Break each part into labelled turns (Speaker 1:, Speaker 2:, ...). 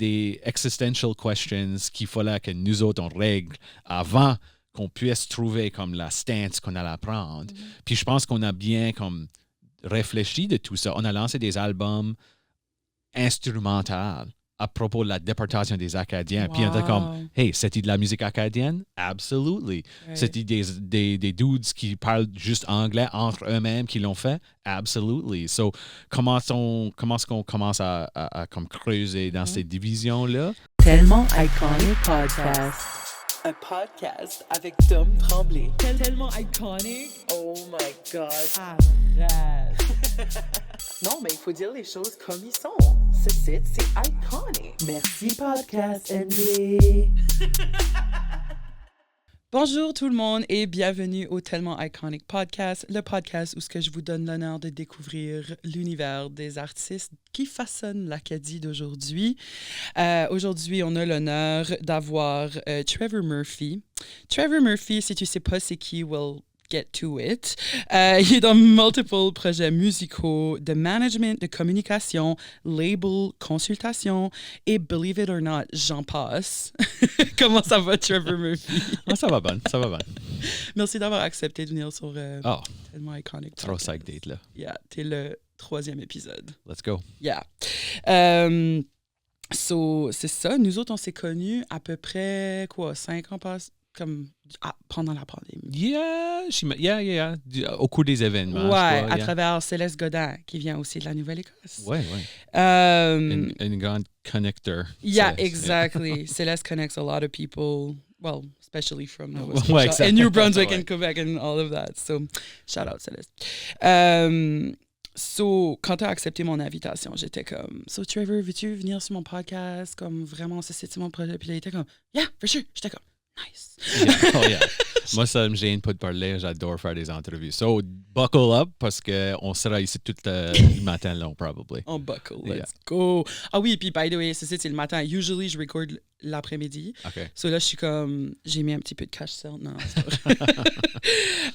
Speaker 1: des existential questions qu'il fallait que nous autres, on règle avant qu'on puisse trouver comme la stance qu'on allait prendre. Puis je pense qu'on a bien comme réfléchi de tout ça. On a lancé des albums instrumentaux à propos de la déportation des Acadiens. Puis on était comme, hey, c'est-il de la musique acadienne? Absolutely.
Speaker 2: Right.
Speaker 1: C'est-il des dudes qui parlent juste anglais entre eux-mêmes qui l'ont fait? Absolutely. So, comment est-ce qu'on commence à comme creuser dans ces divisions-là?
Speaker 3: Tellement Iconic Podcast.
Speaker 4: Un podcast avec Dom Tremblay.
Speaker 2: Tellement iconic.
Speaker 4: Oh my God.
Speaker 2: Arrête.
Speaker 4: Non, mais il faut dire les choses comme ils sont. Ce site, c'est iconic.
Speaker 3: Merci Podcast NB.
Speaker 2: Bonjour tout le monde et bienvenue au Tellement Iconic Podcast, le podcast où ce que je vous donne l'honneur de découvrir l'univers des artistes qui façonnent l'Acadie d'aujourd'hui. Aujourd'hui, on a l'honneur d'avoir Trevor Murphy. Trevor Murphy, si tu sais pas c'est qui, well, get to it. Il est dans multiples projets musicaux, de management, de communication, label, consultation et believe it or not, j'en passe. Comment ça va, Trevor Murphy?
Speaker 1: Ça va bien, ça va bien.
Speaker 2: Merci d'avoir accepté de venir sur Tellement Iconic.
Speaker 1: Trop psych date là.
Speaker 2: Yeah, t'es le 3e épisode.
Speaker 1: Let's go.
Speaker 2: Yeah. So, c'est ça. Nous autres, on s'est connus à peu près, 5 ans pendant la pandémie.
Speaker 1: Yeah. Au cours des événements.
Speaker 2: Ouais, à travers Céleste Godin, qui vient aussi de la Nouvelle-Écosse.
Speaker 1: Ouais. Une grande connecteur.
Speaker 2: Yeah, exactly. Céleste connects a lot of people, well, especially from Nova Scotia
Speaker 1: Ouais, exactly.
Speaker 2: and New Brunswick
Speaker 1: Ouais.
Speaker 2: and Quebec and all of that. So, shout out Céleste. So, quand tu as accepté mon invitation, j'étais comme, so Trevor, veux-tu venir sur mon podcast? Comme vraiment, c'est mon projet. Puis là, il était comme, yeah, for sure. J'étais comme, nice.
Speaker 1: Yeah. Moi, ça me gêne pas de parler. J'adore faire des entrevues. So, buckle up parce qu'on sera ici tout le matin long, probably.
Speaker 2: On buckle, let's go. Ah oui, puis by the way, c'est le matin. Usually, je record l'après-midi.
Speaker 1: OK.
Speaker 2: So là, je suis comme, j'ai mis un petit peu de cache-celle. Non, c'est pas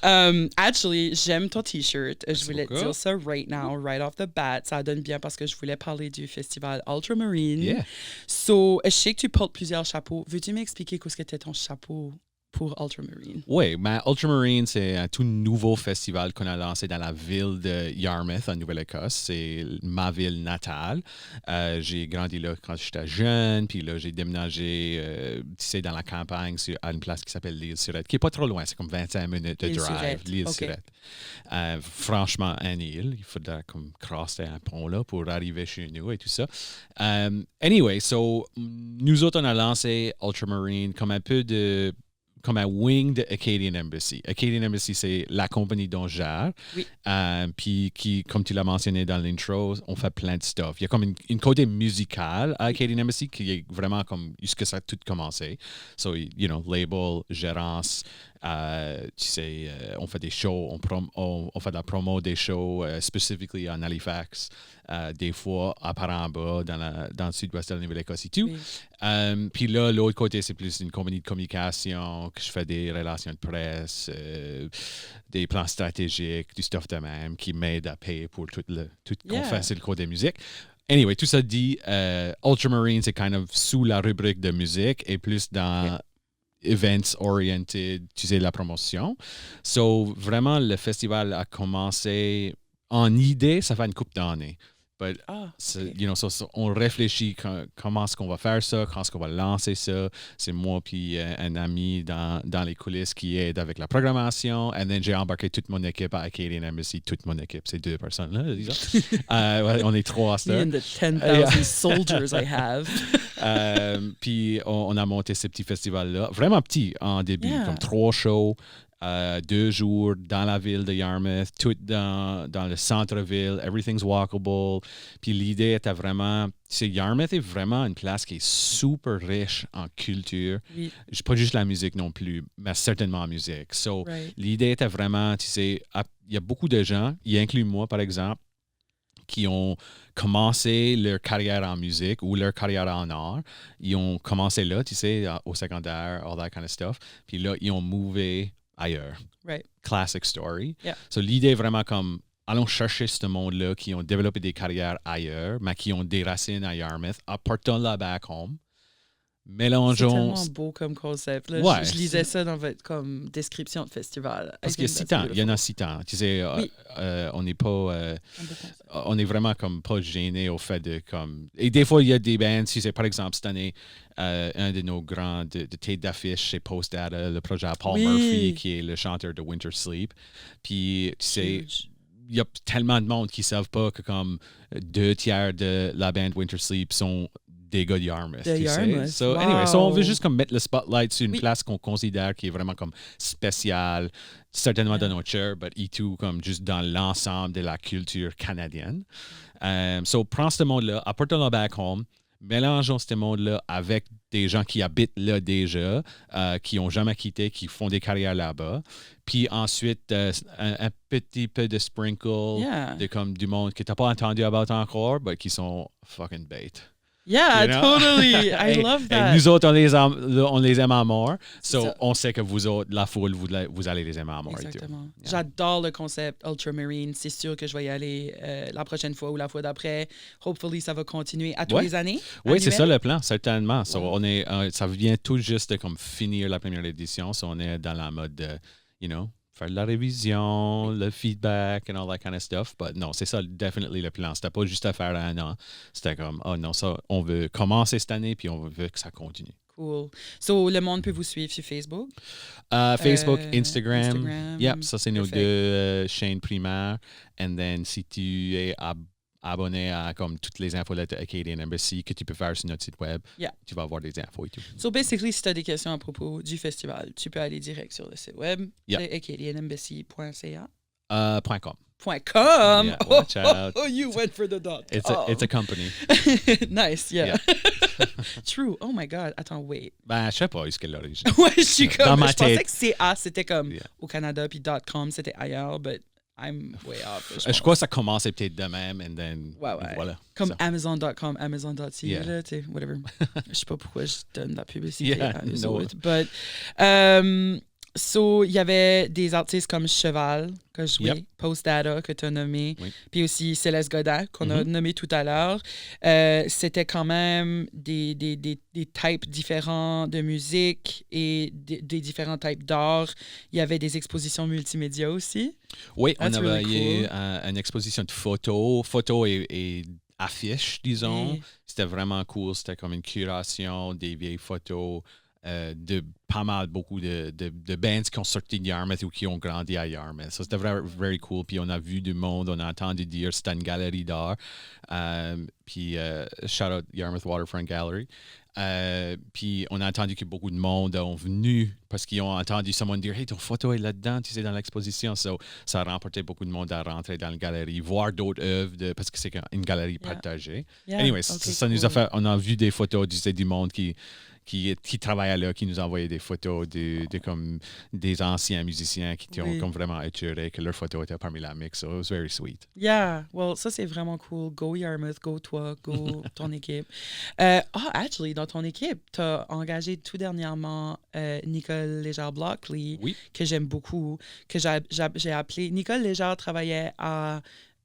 Speaker 2: vrai. Actually, j'aime ton T-shirt. Je voulais te dire ça right now, right off the bat. Ça donne bien parce que je voulais parler du festival Ultramarine.
Speaker 1: Yeah.
Speaker 2: So, je sais que tu portes plusieurs chapeaux. Veux-tu m'expliquer qu'est-ce que était ton chapeau pour Ultramarine?
Speaker 1: Oui, mais Ultramarine, c'est un tout nouveau festival qu'on a lancé dans la ville de Yarmouth, en Nouvelle-Écosse. C'est ma ville natale. J'ai grandi là quand j'étais jeune, puis là, j'ai déménagé, dans la campagne à une place qui s'appelle l'Île-Surette, qui n'est pas trop loin, c'est comme 25 minutes de drive, l'Île-Surette. Okay. Franchement, une île, il faudrait comme crosser un pont là pour arriver chez nous et tout ça. Anyway, so, nous autres, on a lancé Ultramarine comme un wing de Acadian Embassy. Acadian Embassy, c'est la compagnie dont je gère.
Speaker 2: Oui.
Speaker 1: Puis qui, comme tu l'as mentionné dans l'intro, on fait plein de stuff. Il y a comme une côté musicale à Acadian Embassy qui est vraiment comme ce que ça a tout commencé. So, label, gérance, on fait des shows, on fait de la promo des shows, specifically en Halifax, des fois à Paramba, dans le sud-ouest de la Nouvelle-Écosse et tout. Oui. Puis là, l'autre côté, c'est plus une compagnie de communication, que je fais des relations de presse, des plans stratégiques, du stuff de même, qui m'aide à payer pour tout qu'on fait sur le côté musique. Anyway, tout ça dit, Ultramarine, c'est kind of sous la rubrique de musique et plus dans events oriented, la promotion. So, vraiment, le festival a commencé en idée, ça fait une couple d'années. But, on réfléchit comment est-ce qu'on va faire ça, quand est-ce qu'on va lancer ça. C'est moi puis un ami dans les coulisses qui aide avec la programmation. And then j'ai embarqué toute mon équipe à Acadian Embassy. Toute mon équipe, c'est 2 personnes-là, disons. On est 3 à ça.
Speaker 2: Me and the 10,000 soldiers I have.
Speaker 1: Puis on a monté ce petit festival-là. Vraiment petit en début, comme 3 shows. 2 jours dans la ville de Yarmouth, tout dans le centre-ville, everything's walkable. Puis l'idée était vraiment, Yarmouth est vraiment une place qui est super riche en culture. Oui. Pas juste la musique non plus, mais certainement la musique. So, l'idée était vraiment, il y a beaucoup de gens, y inclut moi par exemple, qui ont commencé leur carrière en musique ou leur carrière en art. Ils ont commencé là, au secondaire, all that kind of stuff. Puis là, ils ont mové ailleurs.
Speaker 2: Right.
Speaker 1: Classic story.
Speaker 2: Yeah.
Speaker 1: So, l'idée est vraiment comme allons chercher ce monde-là qui ont développé des carrières ailleurs, mais qui ont des racines à Yarmouth, apportons-la back home.
Speaker 2: C'est
Speaker 1: Mélangeons.
Speaker 2: tellement beau comme concept. Là.
Speaker 1: Ouais,
Speaker 2: je lisais ça dans votre comme, description de festival.
Speaker 1: Parce qu'il y a 6 temps. Il y en a 6 temps. Tu sais,
Speaker 2: Oui.
Speaker 1: on n'est pas.
Speaker 2: Un beau concept.
Speaker 1: On est vraiment comme pas gêné au fait de comme. Et des fois, il y a des bands. Si c'est par exemple cette année, un de nos grands de tête d'affiche, c'est Post Data, le projet à Paul
Speaker 2: Oui.
Speaker 1: Murphy, qui est le chanteur de Winter Sleep. Puis, tu sais.
Speaker 2: Huge.
Speaker 1: Il y a tellement de monde qui ne savent pas que comme 2/3 de la band Winter Sleep sont des gars de Yarmouth.
Speaker 2: De
Speaker 1: tu sais.
Speaker 2: Yarmouth,
Speaker 1: So,
Speaker 2: wow.
Speaker 1: anyway, on veut juste comme mettre le spotlight sur une
Speaker 2: Oui.
Speaker 1: place qu'on considère qui est vraiment comme spéciale, certainement
Speaker 2: Yeah.
Speaker 1: dans notre chair, but et tout, comme juste dans l'ensemble de la culture canadienne. So, prends ce monde-là, apporte-le back home, mélangeons ce monde-là avec des gens qui habitent là déjà, qui n'ont jamais quitté, qui font des carrières là-bas. Puis ensuite, un petit peu de sprinkle
Speaker 2: Yeah.
Speaker 1: de comme du monde que tu n'as pas entendu about encore, mais qui sont fucking bait.
Speaker 2: Yeah,
Speaker 1: You know?
Speaker 2: totally. I
Speaker 1: Et-
Speaker 2: love
Speaker 1: et
Speaker 2: that.
Speaker 1: nous autres, on les aime à mort.
Speaker 2: C'est
Speaker 1: So,
Speaker 2: ça.
Speaker 1: on sait que vous autres, la foule, vous allez les aimer à mort. et tout.
Speaker 2: Exactement.
Speaker 1: Yeah.
Speaker 2: J'adore le concept Ultramarine. C'est sûr que je vais y aller la prochaine fois ou la fois d'après. Hopefully, ça va continuer à tous
Speaker 1: Ouais.
Speaker 2: les années.
Speaker 1: Oui, c'est
Speaker 2: annuel.
Speaker 1: ça le plan, certainement. So,
Speaker 2: Wow.
Speaker 1: on est, ça vient tout juste de comme finir la première édition. So, on est dans la mode de, faire de la révision, le feedback and all that kind of stuff. But non, c'est ça, definitely le plan. C'était pas juste à faire un an. C'était comme, oh non, ça, on veut commencer cette année puis on veut que ça continue.
Speaker 2: Cool. So, le monde peut vous suivre sur Facebook.
Speaker 1: Facebook, Instagram.
Speaker 2: Instagram.
Speaker 1: Yep, ça, c'est nos
Speaker 2: Perfect.
Speaker 1: deux chaînes primaires. And then, si tu es abonné à comme toutes les infos de Acadian Embassy que tu peux faire sur notre site web,
Speaker 2: Yeah.
Speaker 1: tu vas avoir des infos et tout.
Speaker 2: So, basically, si tu as des questions à propos du festival, tu peux aller direct sur le site web
Speaker 1: Yeah.
Speaker 2: de acadianembassy.ca.
Speaker 1: .com.
Speaker 2: .com.
Speaker 1: Yeah, watch out.
Speaker 2: Oh, you went for the dot.
Speaker 1: It's a company.
Speaker 2: Nice, yeah. True. Oh my God. Attends, wait.
Speaker 1: Ben, je sais pas est-ce qu'elle est l'origine.
Speaker 2: Ouais, je suis comme.
Speaker 1: Dans ma
Speaker 2: je pensais
Speaker 1: tête.
Speaker 2: que CA, c'était comme
Speaker 1: Yeah.
Speaker 2: au Canada, puis .com, c'était ailleurs, but I'm way off.
Speaker 1: Je crois que ça commençait peut-être de même, and then
Speaker 2: Ouais, ouais.
Speaker 1: voilà.
Speaker 2: Comme
Speaker 1: Ça.
Speaker 2: Amazon.com, Amazon.ca,
Speaker 1: Yeah.
Speaker 2: là, tu sais, whatever. Je sais pas pourquoi je donne la publicité
Speaker 1: Yeah,
Speaker 2: à eux
Speaker 1: no.
Speaker 2: autres. But, so, il y avait des artistes comme Cheval, que je jouais,
Speaker 1: Yep.
Speaker 2: Post Data, que tu as nommé,
Speaker 1: Oui.
Speaker 2: puis aussi Céleste Godin, qu'on a nommé tout à l'heure. C'était quand même des types différents de musique et des différents types d'art. Il y avait des expositions multimédia aussi.
Speaker 1: Oui, on
Speaker 2: That's
Speaker 1: avait
Speaker 2: really
Speaker 1: eu une exposition de photos et affiches, disons.
Speaker 2: Oui.
Speaker 1: C'était vraiment cool. C'était comme une curation des vieilles photos de pas mal, beaucoup de bands qui ont sorti de Yarmouth ou qui ont grandi à Yarmouth. So, c'était vraiment very cool. Puis on a vu du monde, on a entendu dire c'était une galerie d'art. Puis shout out Yarmouth Waterfront Gallery. Puis on a entendu que beaucoup de monde ont venu parce qu'ils ont entendu someone dire « Hey, ton photo est là-dedans, tu sais, dans l'exposition. » So, ça a remporté beaucoup de monde à rentrer dans la galerie, voir d'autres œuvres parce que c'est une galerie
Speaker 2: Yeah.
Speaker 1: partagée.
Speaker 2: Yeah,
Speaker 1: Anyway,
Speaker 2: okay,
Speaker 1: ça nous a
Speaker 2: cool.
Speaker 1: fait... On a vu des photos du monde qui travaillait là, qui nous envoyait des photos de comme des anciens musiciens qui ont
Speaker 2: Oui.
Speaker 1: comme vraiment assuré que leurs photos étaient parmi la mix. So it was very sweet.
Speaker 2: Yeah, well, ça, c'est vraiment cool. Go Yarmouth, go toi, go ton équipe. Actually, dans ton équipe, tu as engagé tout dernièrement Nicole Légère-Blockley,
Speaker 1: Oui.
Speaker 2: que j'aime beaucoup, que j'ai appelé... Nicole Légère travaillait à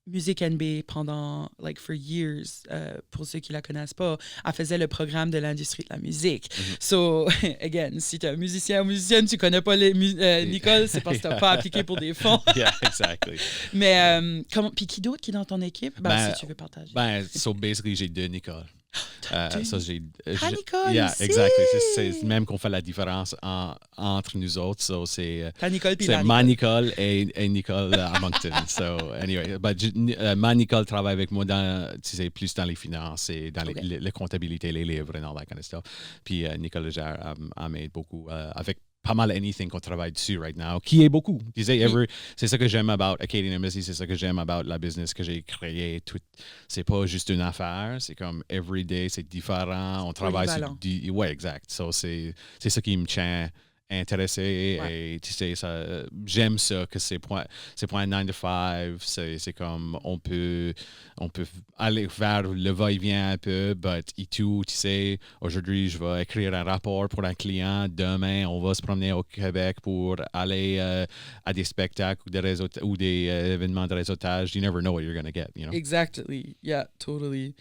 Speaker 2: Music NB pendant, like, for years. Pour ceux qui la connaissent pas, elle faisait le programme de l'industrie de la musique. So, again, si tu es un musicien ou musicienne, tu connais pas Nicole, c'est parce que tu n'as pas appliqué pour des fonds.
Speaker 1: Yeah, exactly.
Speaker 2: Mais, puis qui d'autre qui est dans ton équipe?
Speaker 1: Ben,
Speaker 2: Si tu veux partager.
Speaker 1: So basically, j'ai deux Nicole. Ça, j'ai.
Speaker 2: Nicole
Speaker 1: Yeah,
Speaker 2: aussi!
Speaker 1: exactly. C'est même qu'on fait la différence entre nous autres. So c'est
Speaker 2: T'as Nicole puis
Speaker 1: c'est
Speaker 2: la
Speaker 1: ma
Speaker 2: Nicole.
Speaker 1: Nicole et Nicole à Moncton. So anyway, ma Nicole travaille avec moi plus dans les finances et dans
Speaker 2: Okay.
Speaker 1: la comptabilité, les livres and all that kind of stuff. Puis Nicole Légère m'aide beaucoup avec pas mal anything qu'on travaille dessus right now, qui est beaucoup. Tu sais, c'est ça que j'aime about Acadian Embassy, c'est ça que j'aime about la business que j'ai créée. C'est pas juste une affaire, c'est comme every day, c'est différent. On travaille sur
Speaker 2: Polyvalent.
Speaker 1: ouais, exact. So, c'est ça qui me tient intéressé et tu sais j'aime ça que c'est pas un 9 to 5, c'est comme on peut aller vers le va-et-vient un peu, but et tout, tu sais, aujourd'hui je vais écrire un rapport pour un client, demain on va se promener au Québec pour aller à des spectacles ou des événements de réseautage. You never know what you're gonna get, you know.
Speaker 2: Exactly. Yeah, totally.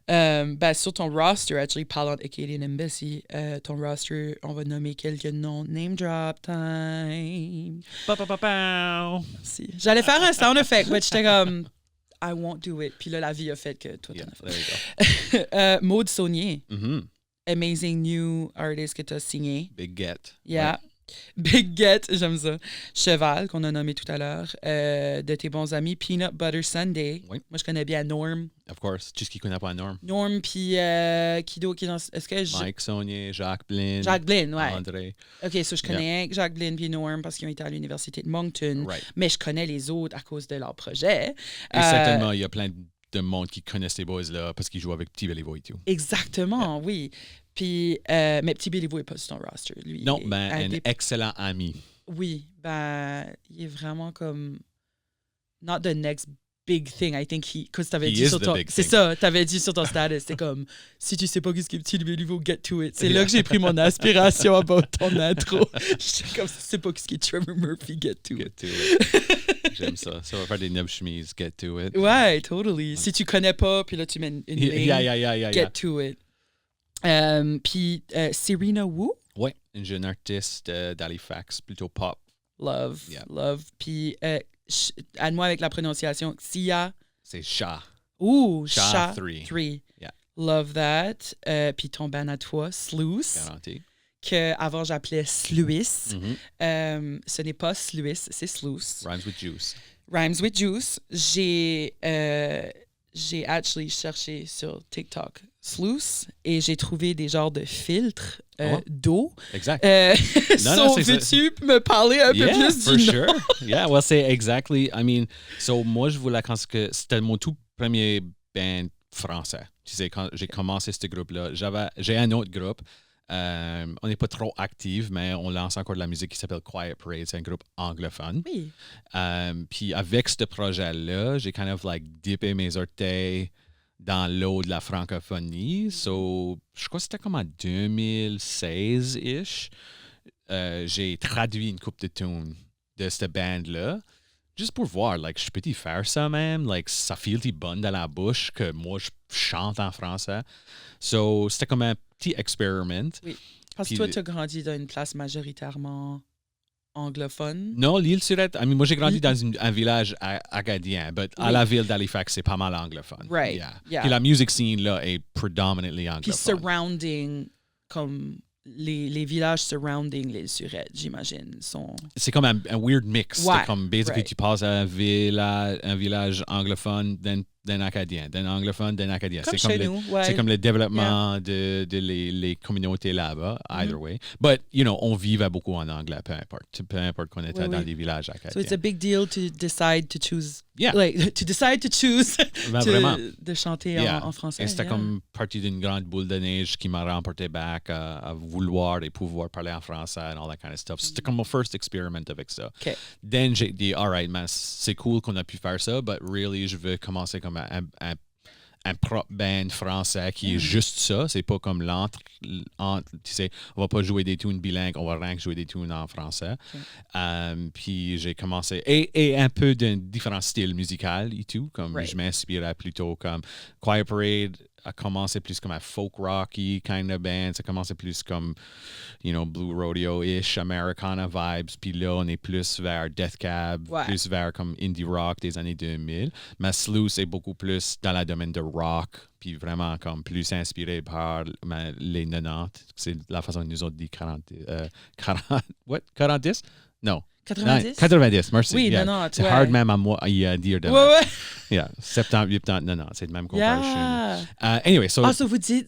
Speaker 2: Sur ton roster, actually, parlant d'Acadian Embassy, ton roster, on va nommer quelques noms. Name drop time. Merci. J'allais faire un sound effect, mais j'étais comme, I won't do it. Puis là, la vie a fait que toi, t'en as fait.
Speaker 1: There you go.
Speaker 2: Maude Saunier.
Speaker 1: Mm-hmm.
Speaker 2: Amazing new artist que tu as signé.
Speaker 1: Big get.
Speaker 2: Yeah.
Speaker 1: Ouais.
Speaker 2: Big Get, j'aime ça. Cheval, qu'on a nommé tout à l'heure. De tes bons amis, Peanut Butter Sunday.
Speaker 1: Oui.
Speaker 2: Moi, je connais bien Norm.
Speaker 1: Of course. Juste qui connaît pas Norm.
Speaker 2: Norm, puis qui d'autre qui est dans... Est-ce que
Speaker 1: Mike Saunier, Jacques Blin.
Speaker 2: Jacques Blin, ouais.
Speaker 1: André.
Speaker 2: OK, so je connais Jacques Blin puis Norm parce qu'ils ont été à l'Université de Moncton.
Speaker 1: Right.
Speaker 2: Mais je connais les autres à cause de leur projet.
Speaker 1: Et certainement, il y a plein de monde qui connaissent ces boys-là parce qu'ils jouent avec Petit Béliveau et tout.
Speaker 2: Exactement, oui. Puis, mais Petit Béliveau n'est pas sur ton roster, lui.
Speaker 1: Non, un excellent ami.
Speaker 2: Oui, il est vraiment comme... Not the next big thing, I think because t'avais dit sur ton... C'est ça, t'avais dit sur ton status, c'est comme, si tu sais pas qu'est-ce que Petit Béliveau, get to it. C'est là que j'ai pris mon aspiration about ton intro. J'étais comme, si tu sais pas qu'est-ce que Trevor Murphy, get to it.
Speaker 1: J'aime ça. Ça va faire des neuf chemises, get to it.
Speaker 2: Ouais, totally. Si tu connais pas, puis là, tu mets une ligne, get to it. Puis Serena Wu?
Speaker 1: Oui, une jeune artiste d'Halifax, plutôt pop.
Speaker 2: Love. Puis, aide-moi avec la prononciation. Sia.
Speaker 1: C'est Sha.
Speaker 2: Ouh,
Speaker 1: Sha 3. Yeah.
Speaker 2: Love that. Puis ton band à toi, Sluice.
Speaker 1: Garanti.
Speaker 2: Que avant j'appelais Sluice.
Speaker 1: Mm-hmm.
Speaker 2: Ce n'est pas Sluice, c'est Sluice.
Speaker 1: Rhymes with juice.
Speaker 2: Rhymes with juice. J'ai actually cherché sur TikTok Sluice et j'ai trouvé des genres de filtres d'eau.
Speaker 1: Exact.
Speaker 2: Veux-tu me parler un peu plus
Speaker 1: for
Speaker 2: du
Speaker 1: sure.
Speaker 2: nom?
Speaker 1: Yeah, well, c'est exactly. I mean, so moi, je voulais quand c'était mon tout premier band français. Tu sais, quand j'ai commencé ce groupe-là, j'ai un autre groupe. On n'est pas trop actif, mais on lance encore de la musique qui s'appelle Quiet Parade. C'est un groupe anglophone.
Speaker 2: Oui.
Speaker 1: Puis avec ce projet-là, j'ai kind of like dippé mes orteils dans l'eau de la francophonie. So, je crois que c'était comme en 2016-ish. J'ai traduit une couple de tunes de cette band-là. Juste pour voir, like, je peux-tu faire ça même? Like, ça file-tu bonne dans la bouche que moi, je chante en français. So, c'était comme un petit experiment.
Speaker 2: Oui. Parce que toi, tu as grandi dans une place majoritairement anglophone.
Speaker 1: Non, l'île-Surette, moi, j'ai grandi dans un village acadien, mais à la ville d'Halifax, c'est pas mal anglophone.
Speaker 2: Right.
Speaker 1: Yeah. Puis la music scene, là, est predominantly anglophone.
Speaker 2: Puis surrounding, comme... Les villages surrounding l'île Surette, j'imagine, sont...
Speaker 1: C'est comme un weird mix.
Speaker 2: Ouais,
Speaker 1: c'est comme, basically, tu passes à un village anglophone, d'un acadien, d'un anglophone, d'un acadien.
Speaker 2: Comme
Speaker 1: c'est
Speaker 2: chez
Speaker 1: comme
Speaker 2: nous, ouais.
Speaker 1: C'est comme le développement de les communautés là-bas, either way. But, you know, on vivait beaucoup en anglais, peu importe qu'on était dans des villages acadiens.
Speaker 2: So it's a big deal to decide to choose...
Speaker 1: Yeah.
Speaker 2: Like, to decide to choose
Speaker 1: vraiment.
Speaker 2: de chanter en français.
Speaker 1: Et c'était comme partie d'une grande boule de neige qui m'a remporté back à vouloir et pouvoir parler en français and all that kind of stuff. C'était comme mon first experiment avec ça.
Speaker 2: Okay.
Speaker 1: Then j'ai dit, all right, man, c'est cool qu'on a pu faire ça, but really, je veux commencer comme un propre band français qui est juste ça. C'est pas comme tu sais, on va pas jouer des tunes bilingues, on va rien que jouer des tunes en français. Puis j'ai commencé, et un peu d'un différent style musical et tout, comme je m'inspirais plutôt comme Quiet Parade a commencé plus comme un folk rocky kind of band, ça commençait plus comme, you know, Blue Rodeo-ish, Americana vibes, puis là on est plus vers Death Cab, plus vers comme indie rock des années 2000. Mais Sluice est beaucoup plus dans le domaine de rock, puis vraiment comme plus inspiré par les 90. C'est la façon que nous autres dit 40? Non.
Speaker 2: 90?
Speaker 1: 90, merci.
Speaker 2: Oui,
Speaker 1: yeah.
Speaker 2: 90,
Speaker 1: c'est hard même à moi à dire de yeah, 70, 80, 90, c'est le même comparaison. Anyway, so
Speaker 2: vous disiez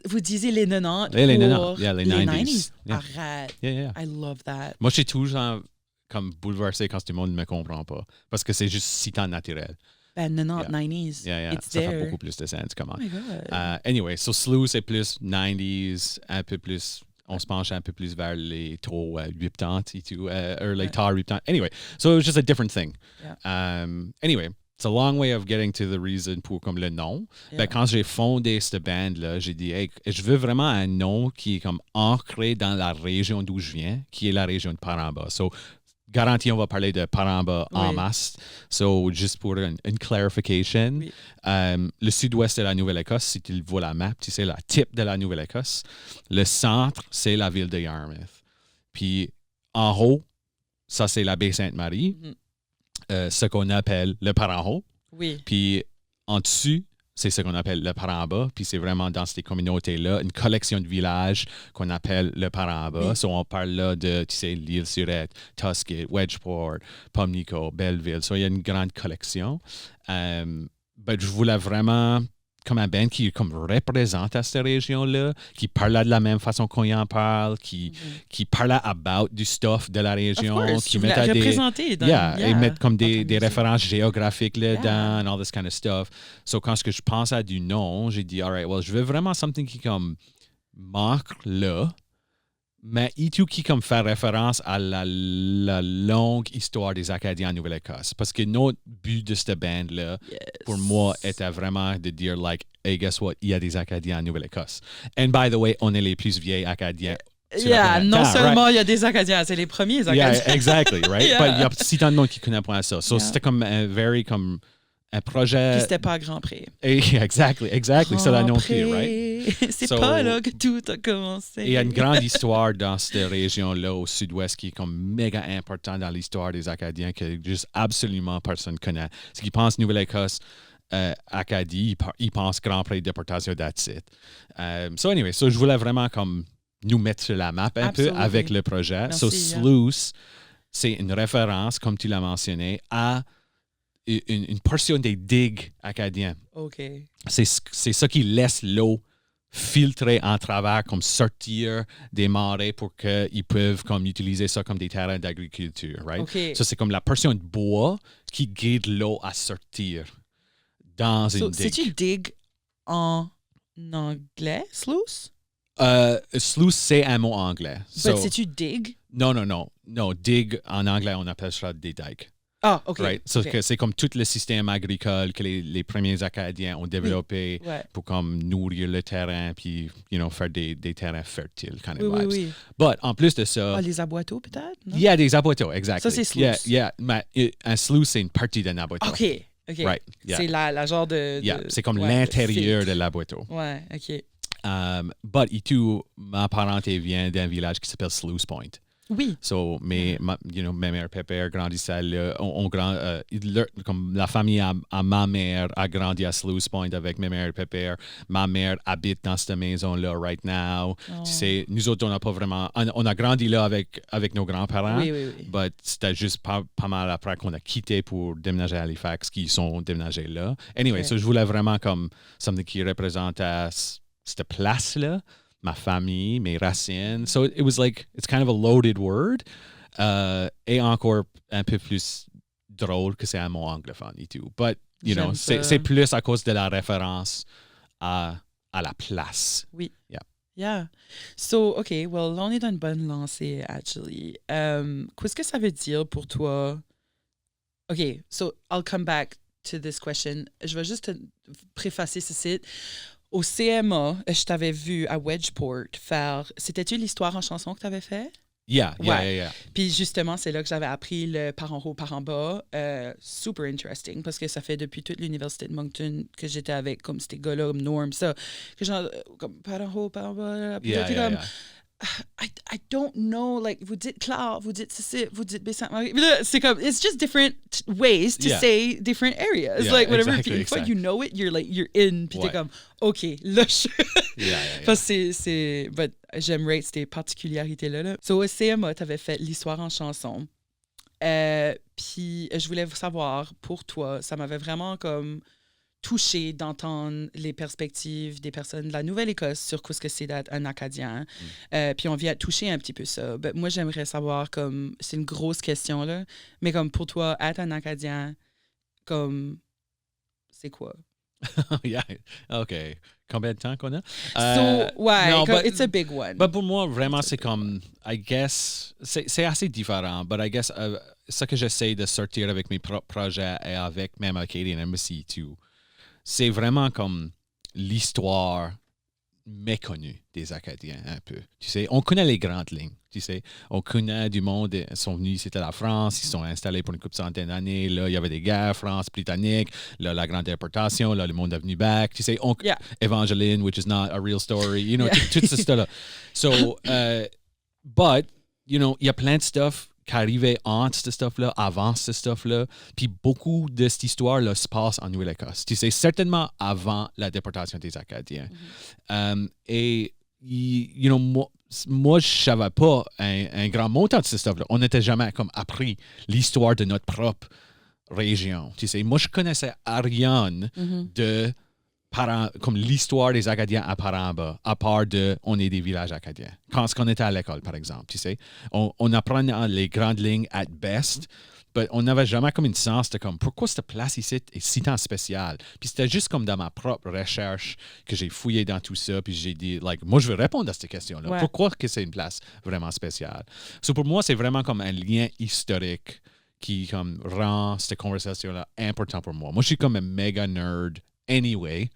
Speaker 2: les 90
Speaker 1: les
Speaker 2: pour
Speaker 1: 90, les 90s. Yeah.
Speaker 2: Arrête.
Speaker 1: Yeah.
Speaker 2: I love that.
Speaker 1: Moi, je suis toujours comme bouleversé quand tout le monde ne me comprend pas, parce que c'est juste si tant naturel.
Speaker 2: Ben, 90s.
Speaker 1: Yeah.
Speaker 2: It's
Speaker 1: ça
Speaker 2: there.
Speaker 1: fait beaucoup plus de sens, comment.
Speaker 2: Oh my God.
Speaker 1: Anyway, so Sluice est plus 90s, un peu plus on se penche un peu plus vers les taux 80 et tout, les tard 80. Anyway, so it was just a different thing.
Speaker 2: Yeah.
Speaker 1: Anyway, it's a long way of getting to the reason pour comme le nom.
Speaker 2: Yeah.
Speaker 1: Ben, quand j'ai fondé cette band-là, j'ai dit, hey, je veux vraiment un nom qui est comme ancré dans la région d'où je viens, qui est la région de Paramba. So, garantie, on va parler de Paramba en masse. So, juste pour une clarification, le sud-ouest de la Nouvelle-Écosse, si tu vois la map, tu sais, la tip de la Nouvelle-Écosse. Le centre, c'est la ville de Yarmouth. Puis, en haut, ça, c'est la baie Sainte-Marie, ce qu'on appelle le Paranhaut.
Speaker 2: Oui.
Speaker 1: Puis, en dessus, c'est ce qu'on appelle le Paramba. Puis, c'est vraiment dans ces communautés-là, une collection de villages qu'on appelle le Paramba.
Speaker 2: Oui.
Speaker 1: So, on parle là de, tu sais, l'île-Surette, Tusket, Wedgeport, Pumlico, Belleville. So, il y a une grande collection. Ben, je voulais vraiment, comme un band qui comme représente à cette région-là, qui parlait de la même façon qu'on y en parle, qui parlait about du stuff de la région, qui mettait
Speaker 2: représenter
Speaker 1: et mettre comme des références géographiques là-dedans, and all this kind of stuff. So, quand je pense à du nom, j'ai dit, all right, well, je veux vraiment something qui comme manque là, mais et tout qui comme fait référence à la longue histoire des Acadiens en Nouvelle-Écosse. Parce que notre but de cette band-là, pour moi, était vraiment de dire, like, hey, guess what, il y a des Acadiens en Nouvelle-Écosse. And by the way, on est les plus vieilles Acadiens.
Speaker 2: Non seulement il y a des Acadiens, c'est les premiers Acadiens.
Speaker 1: Yeah, exactly, right? But il y a si tant de monde qui connaît pas ça. So, c'était comme un projet.
Speaker 2: Puis c'était pas à Grand Pré.
Speaker 1: Exactly. C'est la non plus, right?
Speaker 2: C'est pas là que tout a commencé.
Speaker 1: Il y a une grande histoire dans cette région-là au sud-ouest qui est comme méga important dans l'histoire des Acadiens que juste absolument personne ne connaît. Ce qui pense Nouvelle-Écosse, Acadie, ils pensent Grand Pré, déportation, that's it. So anyway, je voulais vraiment comme nous mettre sur la map un peu avec le projet.
Speaker 2: Merci,
Speaker 1: so Sluice, c'est une référence, comme tu l'as mentionné, à une portion des digues acadiens.
Speaker 2: OK.
Speaker 1: C'est ça qui laisse l'eau filtrer en travers, comme sortir des marais pour qu'ils peuvent comme utiliser ça comme des terrains d'agriculture, right?
Speaker 2: Okay.
Speaker 1: Ça, c'est comme la portion de bois qui guide l'eau à sortir dans une digue.
Speaker 2: C'est-tu digue en anglais, sluice?
Speaker 1: Sluice, c'est un mot anglais.
Speaker 2: Mais c'est-tu digue?
Speaker 1: Non. Digue, en anglais, on appelle ça des dikes.
Speaker 2: Ah, OK.
Speaker 1: Right? Que c'est comme tout le système agricole que les premiers Acadiens ont développé pour comme nourrir le terrain puis, faire des terrains fertiles, kind of vibes.
Speaker 2: Oui.
Speaker 1: But en plus de ça...
Speaker 2: les aboiteaux, peut-être?
Speaker 1: Il y a des aboiteaux, exactement.
Speaker 2: Ça, c'est sluice.
Speaker 1: Mais un sluice, c'est une partie d'un aboiteau.
Speaker 2: OK. Right. Yeah. C'est la genre de
Speaker 1: c'est comme l'intérieur de l'aboiteau.
Speaker 2: Ouais, OK.
Speaker 1: But et tout, ma parenté vient d'un village qui s'appelle Sluice Point.
Speaker 2: Oui.
Speaker 1: So, mes mères et pères grandissaient là. Comme la famille à ma mère a grandi à Sluice Point avec mes mères et pères. Ma mère habite dans cette maison-là right now. Tu sais, nous autres, on n'a pas vraiment... On a grandi là avec nos grands-parents.
Speaker 2: Oui.
Speaker 1: But c'était juste pas mal après qu'on a quitté pour déménager à Halifax, qui sont déménagés là. Anyway, so je voulais vraiment comme something qui représentait cette place-là. Ma famille, mes racines. So it was like, it's kind of a loaded word. Et encore un peu plus drôle que c'est un mot anglophone et tout. But, c'est plus à cause de la référence à la place.
Speaker 2: Oui.
Speaker 1: Yeah.
Speaker 2: So, OK, well, là, on est dans une bonne lancée, actually. Qu'est-ce que ça veut dire pour toi? OK, so I'll come back to this question. Je vais juste te préfacer ceci. Au CMA, je t'avais vu à Wedgeport faire... C'était-tu l'histoire en chanson que tu avais fait?
Speaker 1: Yeah.
Speaker 2: Puis justement, c'est là que j'avais appris le par en haut, par en bas. Super interesting, parce que ça fait depuis toute l'université de Moncton que j'étais avec comme ces gars-là, comme Norm, ça. Que genre, comme par en haut, par en bas. Puis là, t'es comme... I don't know, like, vous dites Clare, vous dites ceci, vous dites Baie-Sainte-Marie. C'est comme, it's just different ways to say different areas. Like, whatever. Puis une fois you know it, you're in. Puis t'es comme, OK, là, je... Parce que but j'aimerais ces particularités-là. Là. So, au CMA, t'avais fait l'histoire en chanson. Puis je voulais savoir, pour toi, ça m'avait vraiment comme... touché d'entendre les perspectives des personnes de la Nouvelle-Écosse sur ce que c'est d'être un Acadien. Puis on vient toucher un petit peu ça. Ben, moi, j'aimerais savoir, comme, c'est une grosse question, là, mais comme pour toi, être un Acadien, comme, c'est quoi?
Speaker 1: Yeah, OK. combien de temps qu'on a?
Speaker 2: Ouais,
Speaker 1: but-
Speaker 2: it's a big one.
Speaker 1: But pour moi, vraiment, c'est comme, I guess, c'est assez différent. But I guess, ce que j'essaie de sortir avec mes propres projets et avec même Acadian Embassy, too, c'est vraiment comme l'histoire méconnue des Acadiens, un peu. Tu sais, on connaît les grandes lignes. Tu sais, on connaît du monde, ils sont venus, c'était la France, ils sont installés pour une couple centaine d'années. Là, il y avait des guerres, France, britannique, là, la grande déportation, là, le monde est venu back. Tu sais,
Speaker 2: Yeah.
Speaker 1: Evangeline, which is not a real story, you know, tout ce stuff-là. So, but, you know, il y a plein de stuff qui arrivait entre ce stuff-là, avant ce stuff-là, puis beaucoup de cette histoire-là se passe en Nouvelle-Écosse. Tu sais, certainement avant la déportation des Acadiens. Et, you know, moi, je ne savais pas un grand montant de ce stuff-là. On n'était jamais comme appris l'histoire de notre propre région. Tu sais, moi, je connaissais rien de comme l'histoire des Acadiens à Paramba, à part de on est des villages acadiens. Quand on était à l'école, par exemple, tu sais, on apprend les grandes lignes at best, mais on n'avait jamais comme une sens de comme pourquoi cette place ici est si tant spéciale. Puis c'était juste comme dans ma propre recherche que j'ai fouillé dans tout ça, puis j'ai dit, like, moi je veux répondre à cette question-là.
Speaker 2: Ouais.
Speaker 1: Pourquoi que c'est une place vraiment spéciale? So pour moi, c'est vraiment comme un lien historique qui comme rend cette conversation-là importante pour moi. Moi, je suis comme un méga nerd anyway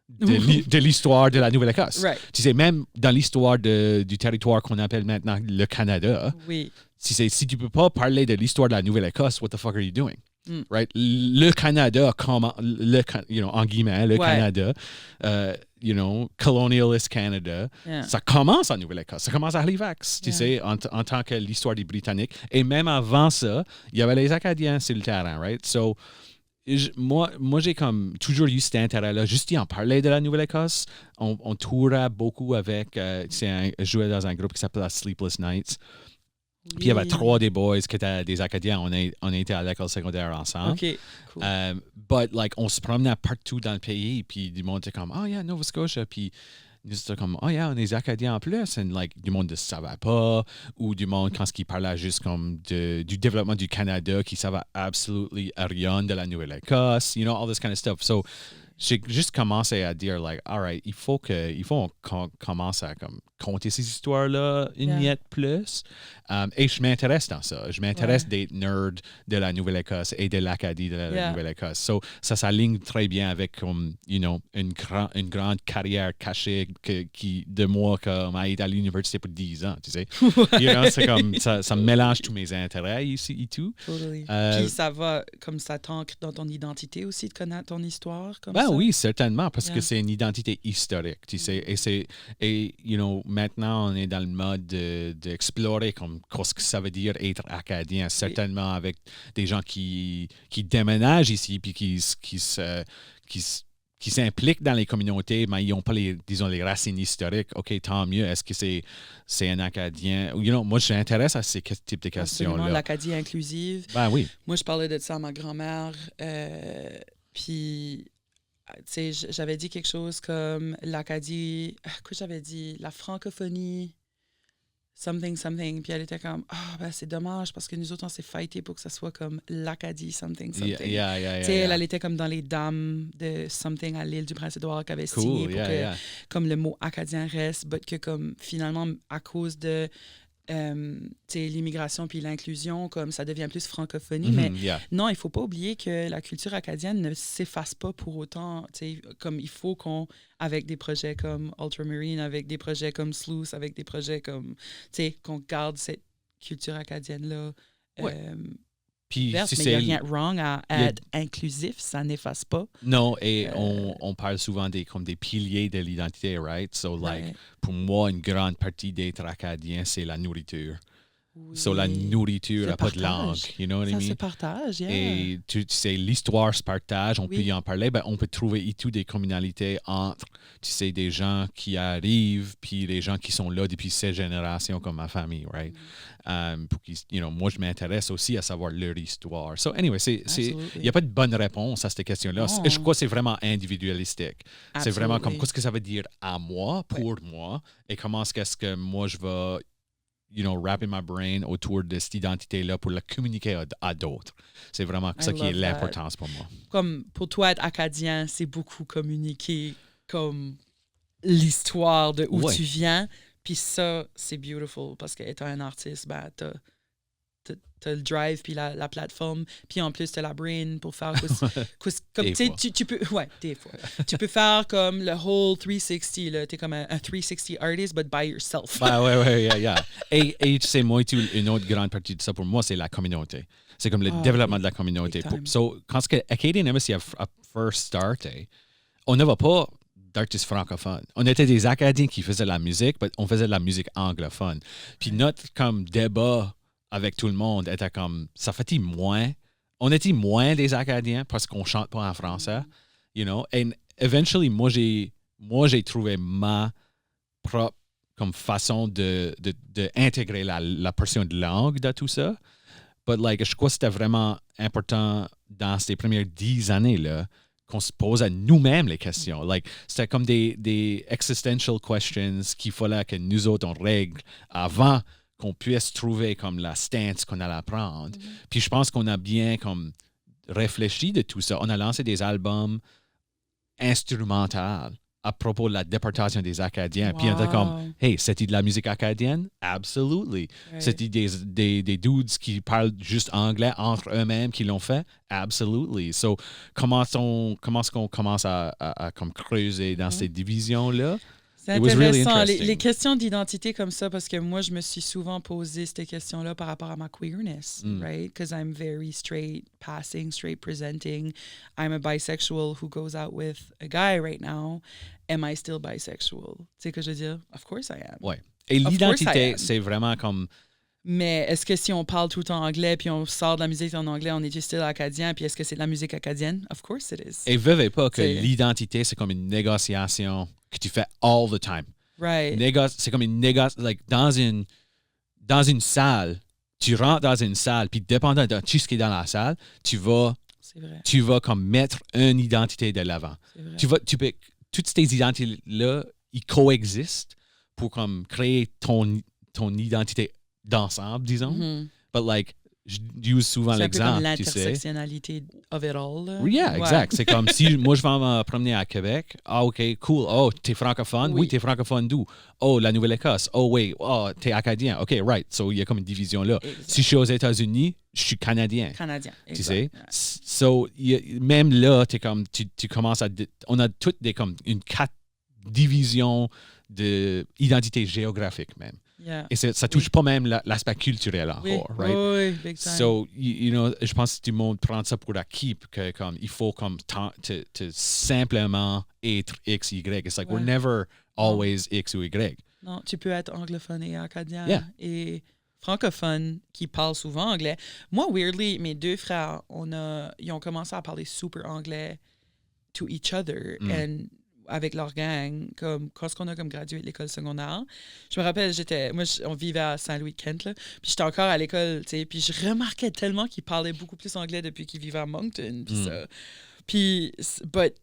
Speaker 1: de l'histoire de la Nouvelle-Écosse.
Speaker 2: Right.
Speaker 1: Tu sais, même dans l'histoire du territoire qu'on appelle maintenant le Canada,
Speaker 2: Oui.
Speaker 1: si tu peux pas parler de l'histoire de la Nouvelle-Écosse, what the fuck are you doing? Right? Le Canada, en guillemets, le
Speaker 2: Ouais.
Speaker 1: Canada, colonialist Canada,
Speaker 2: Yeah.
Speaker 1: ça commence en Nouvelle-Écosse, ça commence à Halifax, tu sais, en tant que l'histoire des Britanniques. Et même avant ça, il y avait les Acadiens sur le terrain, right? So, moi, j'ai comme toujours eu cet intérêt-là, juste d'y en parler de la Nouvelle-Écosse. On tourait beaucoup avec, je jouais dans un groupe qui s'appelait Sleepless Nights. Puis il y avait 3 des boys qui étaient des Acadiens. On était à l'école secondaire ensemble.
Speaker 2: OK, cool.
Speaker 1: But, like, on se promenait partout dans le pays, puis du monde était comme, oh yeah, Nova Scotia, puis nous étions comme, oh yeah, on est des Acadiens en plus, and like, du monde ne savait pas, ou du monde, quand il parlait juste comme du développement du Canada, qui savait absolutely rien de la Nouvelle-Écosse, you know, all this kind of stuff. So, j'ai juste commencé à dire, like, all right, il faut qu'on commence à comme, conter ces histoires-là une miette plus. Et je m'intéresse dans ça. Je m'intéresse d'être nerd de la Nouvelle-Écosse et de l'Acadie de la Nouvelle-Écosse. So, ça s'aligne très bien avec, comme, you know, une grande carrière cachée de moi comme à être à l'université pour 10 ans, tu sais. You know, c'est comme, ça mélange tous mes intérêts ici et tout.
Speaker 2: Totally. Puis ça va, comme ça t'ancre dans ton identité aussi, de connaître ton histoire, comme ça?
Speaker 1: Oui, certainement, parce que c'est une identité historique, tu sais. Et you know, maintenant, on est dans le mode d'explorer comme ce que ça veut dire être acadien, certainement avec des gens qui déménagent ici puis qui s'impliquent dans les communautés, mais ils n'ont pas les racines historiques. OK, tant mieux. Est-ce que c'est un Acadien? You know, moi, je m'intéresse à ces types de questions-là.
Speaker 2: Absolument, l'Acadie inclusive.
Speaker 1: Ben oui.
Speaker 2: Moi, je parlais de ça à ma grand-mère, puis... Tu sais, j'avais dit quelque chose comme l'Acadie, quoi j'avais dit, la francophonie, something, puis elle était comme, ben c'est dommage parce que nous autres, on s'est fighté pour que ça soit comme l'Acadie, something. Tu sais, elle était comme dans les dames de something à l'île du Prince-Édouard qui avait signé pour que comme le mot acadien reste, mais que comme finalement, à cause de l'immigration puis l'inclusion, comme ça devient plus francophonie. Mais non, il ne faut pas oublier que la culture acadienne ne s'efface pas pour autant. Comme il faut avec des projets comme Ultramarine, avec des projets comme Sluice, avec des projets comme, qu'on garde cette culture acadienne-là.
Speaker 1: Puis,
Speaker 2: verte, mais il n'y a rien de wrong à être inclusif, ça n'efface pas.
Speaker 1: Non, et on parle souvent comme des piliers de l'identité, right? So, like, pour moi, une grande partie d'être acadien, c'est la nourriture.
Speaker 2: Oui.
Speaker 1: So, la nourriture n'a pas de langue, you know what I mean?
Speaker 2: Ça se partage,
Speaker 1: Et tu sais, l'histoire se partage, on peut y en parler, ben, on peut trouver et tout des communautés entre, tu sais, des gens qui arrivent, puis des gens qui sont là depuis 7 générations, comme ma famille, right? Pour you know, moi, je m'intéresse aussi à savoir leur histoire. So, anyway, il n'y a pas de bonne réponse à cette question-là.
Speaker 2: Non.
Speaker 1: Je crois que c'est vraiment individualistique. C'est vraiment comme, qu'est-ce que ça veut dire à moi, pour moi, et comment est-ce que moi, je vais... wrapping my brain autour de cette identité-là pour la communiquer à d'autres. C'est vraiment ça qui est l'importance pour moi.
Speaker 2: Comme pour toi, être acadien, c'est beaucoup communiquer comme l'histoire de où
Speaker 1: Ouais.
Speaker 2: tu viens. Puis ça, c'est beautiful parce qu'étant un artiste, ben, t'as le drive puis la plateforme. Puis en plus, t'as la brain pour faire comme
Speaker 1: Des
Speaker 2: tu sais,
Speaker 1: fois.
Speaker 2: tu peux. Ouais, des fois. Tu peux faire comme le whole 360. Là. T'es comme un 360 artist, but by yourself.
Speaker 1: Ouais, yeah. Et tu sais, moi, une autre grande partie de ça pour moi, c'est la communauté. C'est comme le développement de la communauté.
Speaker 2: Big time.
Speaker 1: So, quand Acadian Embassy a first starté, on n'avait pas d'artistes francophones. On était des Acadiens qui faisaient la musique, mais on faisait de la musique anglophone. Puis notre comme débat avec tout le monde était comme, ça fait-il moins? On était moins des Acadiens parce qu'on chante pas en français, you know? And eventually, moi, j'ai trouvé ma propre comme façon de intégrer la portion de langue de tout ça. But like, je crois que c'était vraiment important dans ces premières 10 années-là qu'on se pose à nous-mêmes les questions. Like, c'était comme des existential questions qu'il fallait que nous autres, on règle avant qu'on puisse trouver comme la stance qu'on allait prendre. Puis je pense qu'on a bien comme réfléchi de tout ça. On a lancé des albums instrumentaux à propos de la déportation des Acadiens. Puis on était comme, hey, c'est-il de la musique acadienne? Absolutely.
Speaker 2: Ouais.
Speaker 1: C'est-il des dudes qui parlent juste anglais entre eux-mêmes qui l'ont fait? Absolutely. So, comment est-ce qu'on commence à comme creuser dans ces divisions-là?
Speaker 2: C'est
Speaker 1: It was really
Speaker 2: intéressant,
Speaker 1: interesting.
Speaker 2: les questions d'identité comme ça, parce que moi, je me suis souvent posé ces questions-là par rapport à ma queerness, right? Because I'm very straight passing, straight presenting. I'm a bisexual who goes out with a guy right now. Am I still bisexual? Tu sais ce que je veux dire? Of course I am.
Speaker 1: Ouais. Et
Speaker 2: Of course I
Speaker 1: l'identité,
Speaker 2: am.
Speaker 1: c'est vraiment comme...
Speaker 2: Mais est-ce que si on parle tout le temps anglais puis on sort de la musique en anglais, on est juste style acadien, puis est-ce que c'est de la musique acadienne? Of course it is.
Speaker 1: Et veuillez pas que
Speaker 2: C'est-
Speaker 1: l'identité, c'est comme une négociation que tu fais all the time.
Speaker 2: Right.
Speaker 1: C'est comme une négociation. Like, dans une salle, tu rentres dans une salle, puis dépendant de tout ce qui est dans la salle,
Speaker 2: C'est vrai.
Speaker 1: tu vas comme mettre une identité de l'avant.
Speaker 2: C'est vrai.
Speaker 1: Tu peux, toutes ces identités-là, ils coexistent pour comme créer ton identité d'ensemble, disons.
Speaker 2: Mhm.
Speaker 1: But like, je use souvent
Speaker 2: C'est un peu comme
Speaker 1: l'exemple, tu sais.
Speaker 2: l'intersectionnalité of it all. là.
Speaker 1: Yeah,
Speaker 2: Ouais.
Speaker 1: exact. C'est comme si moi, je vais me promener à Québec. Ah, OK, cool. Oh, t'es francophone?
Speaker 2: Oui.
Speaker 1: Oui, t'es francophone d'où? Oh, la Nouvelle-Écosse. Oh, oui. Oh, t'es acadien. OK, right. So, il y a comme une division là.
Speaker 2: Exact.
Speaker 1: Si je suis aux États-Unis, je suis canadien.
Speaker 2: Canadien.
Speaker 1: Tu
Speaker 2: exact.
Speaker 1: sais?
Speaker 2: Ouais.
Speaker 1: So, même là, t'es comme, tu commences à... On a toutes comme une 4 divisions d'identité géographique même.
Speaker 2: Yeah.
Speaker 1: Et ça touche pas même l'aspect culturel
Speaker 2: Oui,
Speaker 1: encore, right?
Speaker 2: oui, big time.
Speaker 1: So, you know, je pense que tout le monde prend ça pour acquis, que comme, il faut comme te simplement être X, Y. It's like, we're
Speaker 2: Ouais.
Speaker 1: never always X ou Y.
Speaker 2: Non, tu peux être anglophone et acadien
Speaker 1: Yeah.
Speaker 2: et francophone qui parle souvent anglais. Moi, weirdly, mes deux frères, ils ont commencé à parler super anglais to each other and avec leur gang, comme quand on a comme gradué de l'école secondaire. Je me rappelle, on vivait à Saint-Louis-de-Kent, là, puis j'étais encore à l'école, tu sais, puis je remarquais tellement qu'ils parlaient beaucoup plus anglais depuis qu'ils vivaient à Moncton, puis ça. Puis, but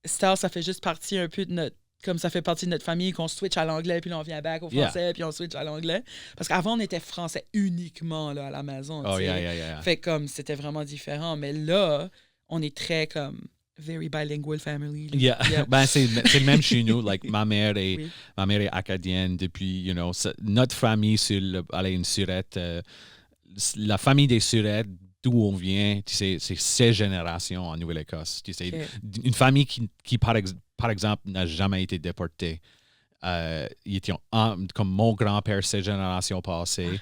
Speaker 2: still, ça fait juste partie un peu de notre, comme ça fait partie de notre famille qu'on switch à l'anglais, puis là, on vient back au
Speaker 1: Yeah.
Speaker 2: français, puis on switch à l'anglais. Parce qu'avant, on était français uniquement là, à la maison.
Speaker 1: Oh,
Speaker 2: tu sais.
Speaker 1: yeah.
Speaker 2: Fait comme c'était vraiment différent. Mais là, on est très comme very bilingual family. là.
Speaker 1: Yeah. Ben, c'est le même chez nous. Like,
Speaker 2: Oui.
Speaker 1: ma mère est acadienne depuis, you know, notre famille elle est une Surette. La famille des Surettes, d'où on vient, tu sais, c'est 6 générations en Nouvelle-Écosse. Tu sais,
Speaker 2: Ok.
Speaker 1: une famille qui par exemple, n'a jamais été déportée. Ils étaient comme mon grand-père, 6 générations passées,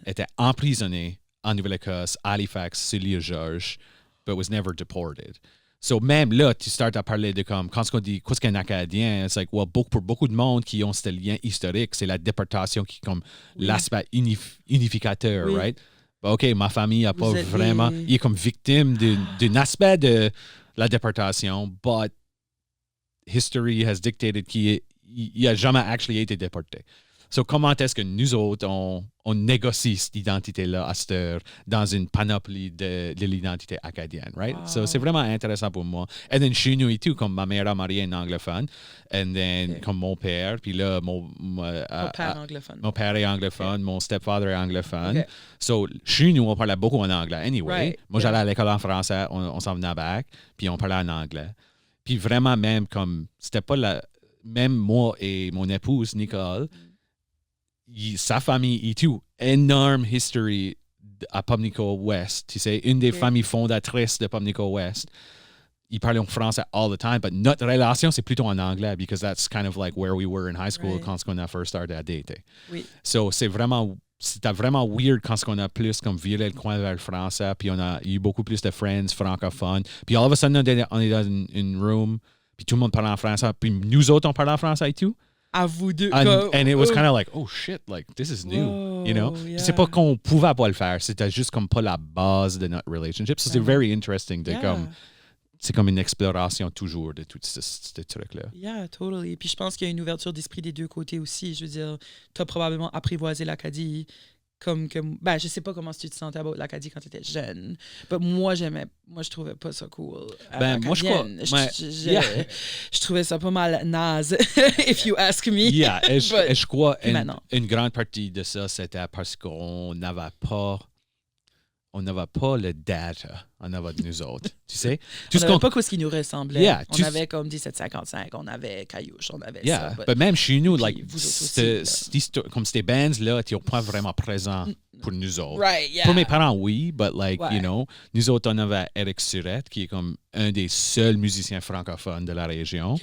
Speaker 1: était emprisonné en Nouvelle-Écosse, Halifax, sur l'île Georges, but was never deported. So, même là, tu startes à parler de comme, quand on dit qu'est-ce qu'un Acadien, c'est like, well, pour beaucoup de monde qui ont ce lien historique, c'est la déportation qui est comme l'aspect unificateur,
Speaker 2: Oui.
Speaker 1: right? Ben, OK, ma famille n'a pas
Speaker 2: Vous êtes
Speaker 1: vraiment.
Speaker 2: des-
Speaker 1: Il est comme victime d'un aspect de la déportation, but history has dictated qu'il n'a jamais actually été déporté. So, comment est-ce que nous autres, on négocie cette identité-là à cette heure dans une panoplie de l'identité acadienne, right?
Speaker 2: Wow.
Speaker 1: So, c'est vraiment intéressant pour moi. Et then, chez nous et tout, comme ma mère a marié un anglophone, and then,
Speaker 2: Ok.
Speaker 1: comme mon père, puis là,
Speaker 2: Mon père anglophone.
Speaker 1: mon père est anglophone, mon stepfather est anglophone.
Speaker 2: Ok.
Speaker 1: So, chez nous, on parlait beaucoup en anglais. Anyway,
Speaker 2: Right.
Speaker 1: moi,
Speaker 2: Yeah.
Speaker 1: j'allais à l'école en français, on s'en venait back, puis on parlait en anglais. Puis vraiment, même comme, c'était pas même moi et mon épouse, Nicole, sa famille et tout, énorme history à Pumlico West. Tu sais, une des familles fondatrices de Pumlico West. Ils parlent en français all the time, but notre relation, c'est plutôt en anglais, because that's kind of like where we were in high school quand on a first started à dater.
Speaker 2: Oui.
Speaker 1: So, c'était vraiment weird quand on a plus comme viré le coin vers le français, puis on a eu beaucoup plus de friends francophones. Puis all of a sudden, on est dans une room, puis tout le monde parle en français, puis nous autres, on parle en français et tout.
Speaker 2: À vous deux.
Speaker 1: And it was kind of like, oh shit, like this is new, you know?
Speaker 2: Yeah.
Speaker 1: C'est pas qu'on pouvait pas le faire, c'était juste comme pas la base de notre relationship. So c'est very interesting de comme... C'est comme une exploration toujours de tout ce truc-là.
Speaker 2: Yeah, totally. Puis je pense qu'il y a une ouverture d'esprit des deux côtés aussi. Je veux dire, tu as probablement apprivoisé l'Acadie comme que... Ben, je sais pas comment tu te sentais about l'Acadie quand tu étais jeune. Mais moi, je trouvais pas ça cool.
Speaker 1: Moi, je crois...
Speaker 2: Je trouvais ça pas mal naze, if you ask me.
Speaker 1: Yeah, et je crois une grande partie de ça, c'était parce qu'on n'avait pas le data en avant de nous autres, tu sais.
Speaker 2: On n'avait pas quoi ce qui nous ressemblait.
Speaker 1: Yeah,
Speaker 2: on avait comme 1755, on avait Caillouche, on avait ça.
Speaker 1: Mais même chez nous, like,
Speaker 2: comme
Speaker 1: ces bands-là, ils n'ont pas vraiment présent pour nous autres.
Speaker 2: Right, yeah.
Speaker 1: Pour mes parents, oui, but like, you know, nous autres, on avait Eric Surette, qui est comme un des seuls musiciens francophones de la région,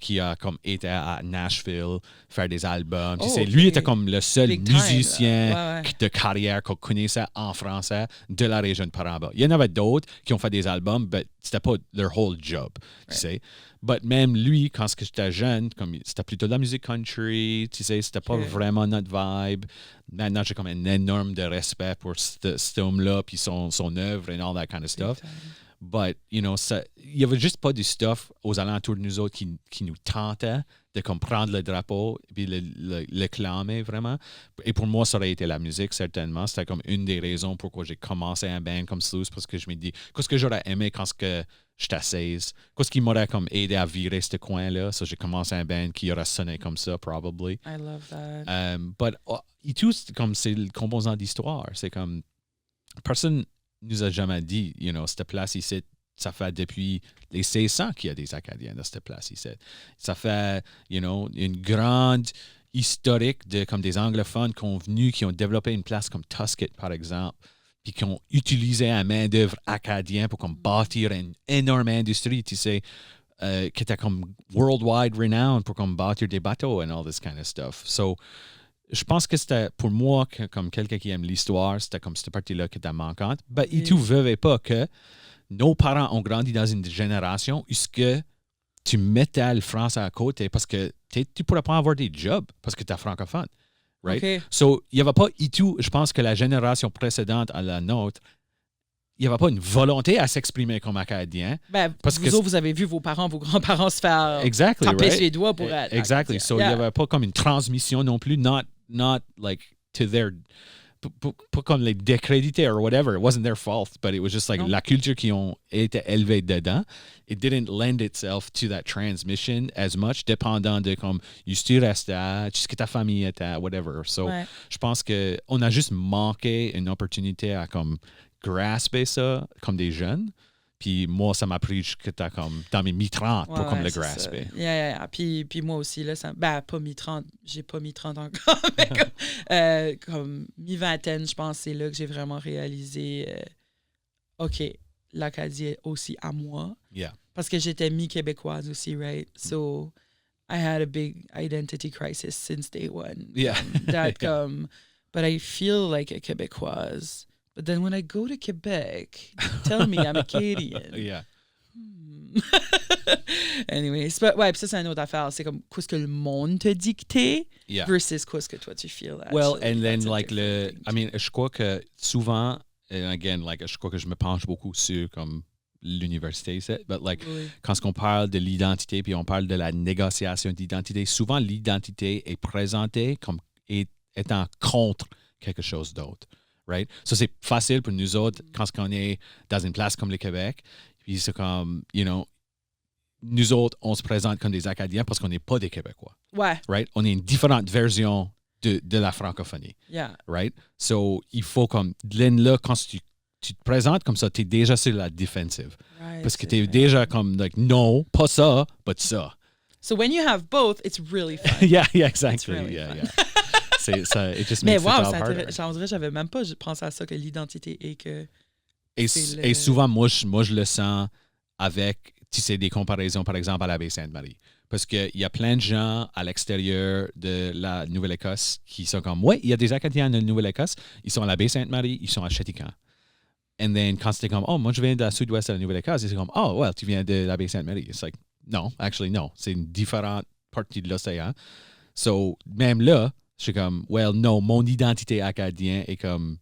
Speaker 1: qui a comme été à Nashville faire des albums. Lui était comme le seul musicien de carrière qu'on connaissait en français de la région de Paramba. Il y en avait d'autres qui ont fait des albums, mais c'était pas leur whole job, tu sais. But même lui, quand j'étais jeune, comme c'était plutôt de la musique country, tu sais, c'était pas vraiment notre vibe. Maintenant, j'ai comme un énorme de respect pour cet homme-là, puis son œuvre and all that kind of stuff. But, you know, il y avait juste pas du stuff aux alentours de nous autres qui nous tentait de comme prendre le drapeau et le clamer vraiment. Et pour moi, ça aurait été la musique, certainement. C'était comme une des raisons pourquoi j'ai commencé un band comme Sluice, parce que je me dis, qu'est-ce que j'aurais aimé quand j'étais 16? Qu'est-ce qui m'aurait comme aidé à virer ce coin-là? So, j'ai commencé un band qui aurait sonné comme ça, probably.
Speaker 2: I love that.
Speaker 1: But et tout, c'est le composant d'histoire. C'est comme, personne nous a jamais dit, you know, cette place ici, ça fait depuis les 1600 qu'il y a des Acadiens dans cette place ici. Ça fait, you know, une grande historique de comme des anglophones convenus qui ont développé une place comme Tusket, par exemple, puis qui ont utilisé un main-d'œuvre acadien pour comme bâtir une énorme industrie, tu sais, qui était comme worldwide renowned pour comme bâtir des bateaux and all this kind of stuff. So, je pense que c'était, pour moi, comme quelqu'un qui aime l'histoire, c'était comme cette partie-là qui était manquante. Ben, et tu ne veux pas que nos parents ont grandi dans une génération où tu mettais le français à côté parce que tu ne pourrais pas avoir des jobs parce que tu es francophone. Right?
Speaker 2: Okay.
Speaker 1: So, il n'y avait pas tout. Je pense que la génération précédente à la nôtre, il n'y avait pas une volonté à s'exprimer comme acadien.
Speaker 2: Ben, vous avez vu vos parents, vos grands-parents se faire taper sur les doigts pour être.
Speaker 1: Exactly. So, il n'y avait pas comme une transmission non plus, not like to their... Pas comme les décréditer or whatever. It wasn't their fault, but it was just like la culture qui ont été élevés dedans. It didn't lend itself to that transmission as much, dépendant de comme, tu restais, ce que ta famille était, whatever. So, je pense qu'on a juste manqué une opportunité à comme grasper ça comme des jeunes. Puis moi, ça m'a pris jusqu'à comme dans mes mi-30 pour comme le grasper.
Speaker 2: Yeah. Puis moi aussi, là, pas mi-30, j'ai pas mi-30 encore, mais comme mi-vingtaine, je pense, c'est là que j'ai vraiment réalisé, OK, l'Acadie est aussi à moi.
Speaker 1: Yeah.
Speaker 2: Parce que j'étais mi-québécoise aussi, right? So I had a big identity crisis since day one.
Speaker 1: Yeah.
Speaker 2: But I feel like a Québécoise. But then when I go to Quebec, tell me I'm Acadian.
Speaker 1: Yeah.
Speaker 2: Anyways, ouais, ça, c'est une autre affaire. C'est comme quoi ce que le monde te dicté versus quoi ce que toi tu feel. Actually.
Speaker 1: Well, and then like je crois que souvent, and again, like je crois que je me penche beaucoup sur comme l'université, but like quand on parle de l'identité puis on parle de la négociation d'identité, souvent l'identité est présentée comme étant contre quelque chose d'autre. Right? So, c'est facile pour nous autres quand on est dans une place comme le Québec. Puis c'est comme, you know, nous autres, on se présente comme des Acadiens parce qu'on n'est pas des Québécois.
Speaker 2: Ouais.
Speaker 1: Right? On est une différente version de la francophonie.
Speaker 2: Yeah.
Speaker 1: Right? So, il faut comme, là, quand tu te présentes comme ça, tu es déjà sur la défensive.
Speaker 2: Right,
Speaker 1: parce que tu es déjà comme, like, non, pas ça, but ça.
Speaker 2: So when you have both, it's really fun.
Speaker 1: yeah, exactly.
Speaker 2: really
Speaker 1: Yeah,
Speaker 2: fun.
Speaker 1: yeah. C'est ça. It just
Speaker 2: Mais
Speaker 1: makes
Speaker 2: wow,
Speaker 1: it all
Speaker 2: ça
Speaker 1: harder.
Speaker 2: on dirait que j'avais même pas pensé à ça, que l'identité et que...
Speaker 1: Et,
Speaker 2: c'est le-
Speaker 1: et souvent, moi, je le sens avec, tu sais, des comparaisons, par exemple, à la Baie-Sainte-Marie. Parce qu'il y a plein de gens à l'extérieur de la Nouvelle-Écosse qui sont comme, ouais, il y a des Acadiens de Nouvelle-Écosse, ils sont à la Baie-Sainte-Marie, ils sont à Chéticamp. And then, quand c'était comme, oh, moi, je viens de la sud-ouest de la Nouvelle-Écosse, c'est comme, oh, well, tu viens de la Baie-Sainte-Marie. It's like, no, actually, no. C'est une différente partie de l'océan. So, même là, je suis comme, well, non, mon identité acadienne est comme,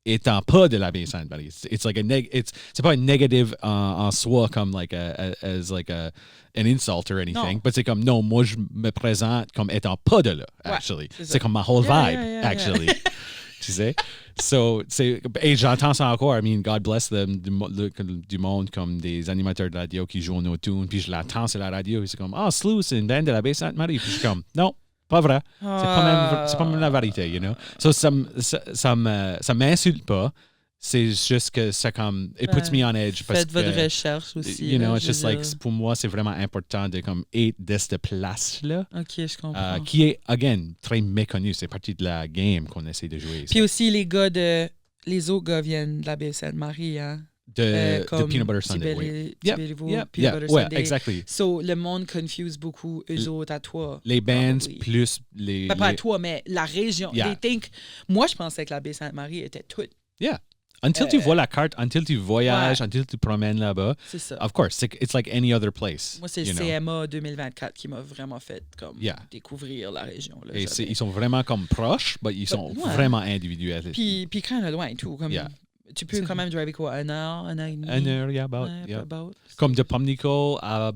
Speaker 1: étant pas de la Baie-Sainte-Marie. It's like c'est pas un negative en soi comme like as like an insult or anything,
Speaker 2: Non.
Speaker 1: but c'est comme, non, moi, je me présente comme étant pas de là,
Speaker 2: Ouais,
Speaker 1: actually.
Speaker 2: c'est ça.
Speaker 1: C'est comme ma whole
Speaker 2: Yeah,
Speaker 1: vibe,
Speaker 2: yeah, yeah,
Speaker 1: actually. Tu sais? So, et j'entends ça encore. I mean, God bless them, du monde comme des animateurs de radio qui jouent nos tunes, puis je l'entends sur la radio, et c'est comme, Slou, c'est une band de la Baie-Sainte-Marie. Puis je suis comme, non, pas vrai. C'est pas même la vérité, you know? So, ça m'insulte pas. C'est juste que ça comme, it puts me on edge. Parce
Speaker 2: Faites votre
Speaker 1: que,
Speaker 2: recherche aussi.
Speaker 1: you know,
Speaker 2: là,
Speaker 1: it's
Speaker 2: je
Speaker 1: just
Speaker 2: veux
Speaker 1: like,
Speaker 2: dire.
Speaker 1: pour moi, c'est vraiment important de comme être de cette place-là.
Speaker 2: OK, je comprends.
Speaker 1: Qui est, again, très méconnu. C'est partie de la game qu'on essaie de jouer.
Speaker 2: Puis aussi, les autres gars viennent de la Baie-Sainte-Marie, hein?
Speaker 1: De
Speaker 2: Comme
Speaker 1: Peanut Butter Sunday, oui.
Speaker 2: Tibéliveau,
Speaker 1: Yep,
Speaker 2: Peanut Butter
Speaker 1: ouais,
Speaker 2: Sunday.
Speaker 1: exactly.
Speaker 2: So, le monde confuse beaucoup eux autres à toi.
Speaker 1: Les bands
Speaker 2: probably.
Speaker 1: plus les...
Speaker 2: Ben, pas à
Speaker 1: les-
Speaker 2: toi, mais la région.
Speaker 1: Yeah.
Speaker 2: They think... Moi, je pensais que la Baie-Sainte-Marie était toute.
Speaker 1: Yeah. Until tu vois la carte, until tu voyages,
Speaker 2: Ouais.
Speaker 1: until tu promènes là-bas,
Speaker 2: C'est ça.
Speaker 1: of course, it's like any other place.
Speaker 2: Moi, c'est
Speaker 1: you know.
Speaker 2: CMA 2024 qui m'a vraiment fait comme
Speaker 1: Yeah.
Speaker 2: découvrir la région. Là,
Speaker 1: Et
Speaker 2: j'avais-
Speaker 1: ils sont vraiment comme proches, mais ils sont
Speaker 2: Ouais.
Speaker 1: vraiment individuels.
Speaker 2: Puis quand loin et tout. Comme,
Speaker 1: Yeah.
Speaker 2: Tu peux quand même driver quoi, 1 heure et demi?
Speaker 1: 1 heure, yeah, about.
Speaker 2: Ouais,
Speaker 1: Yeah.
Speaker 2: about.
Speaker 1: Comme de Pumlico à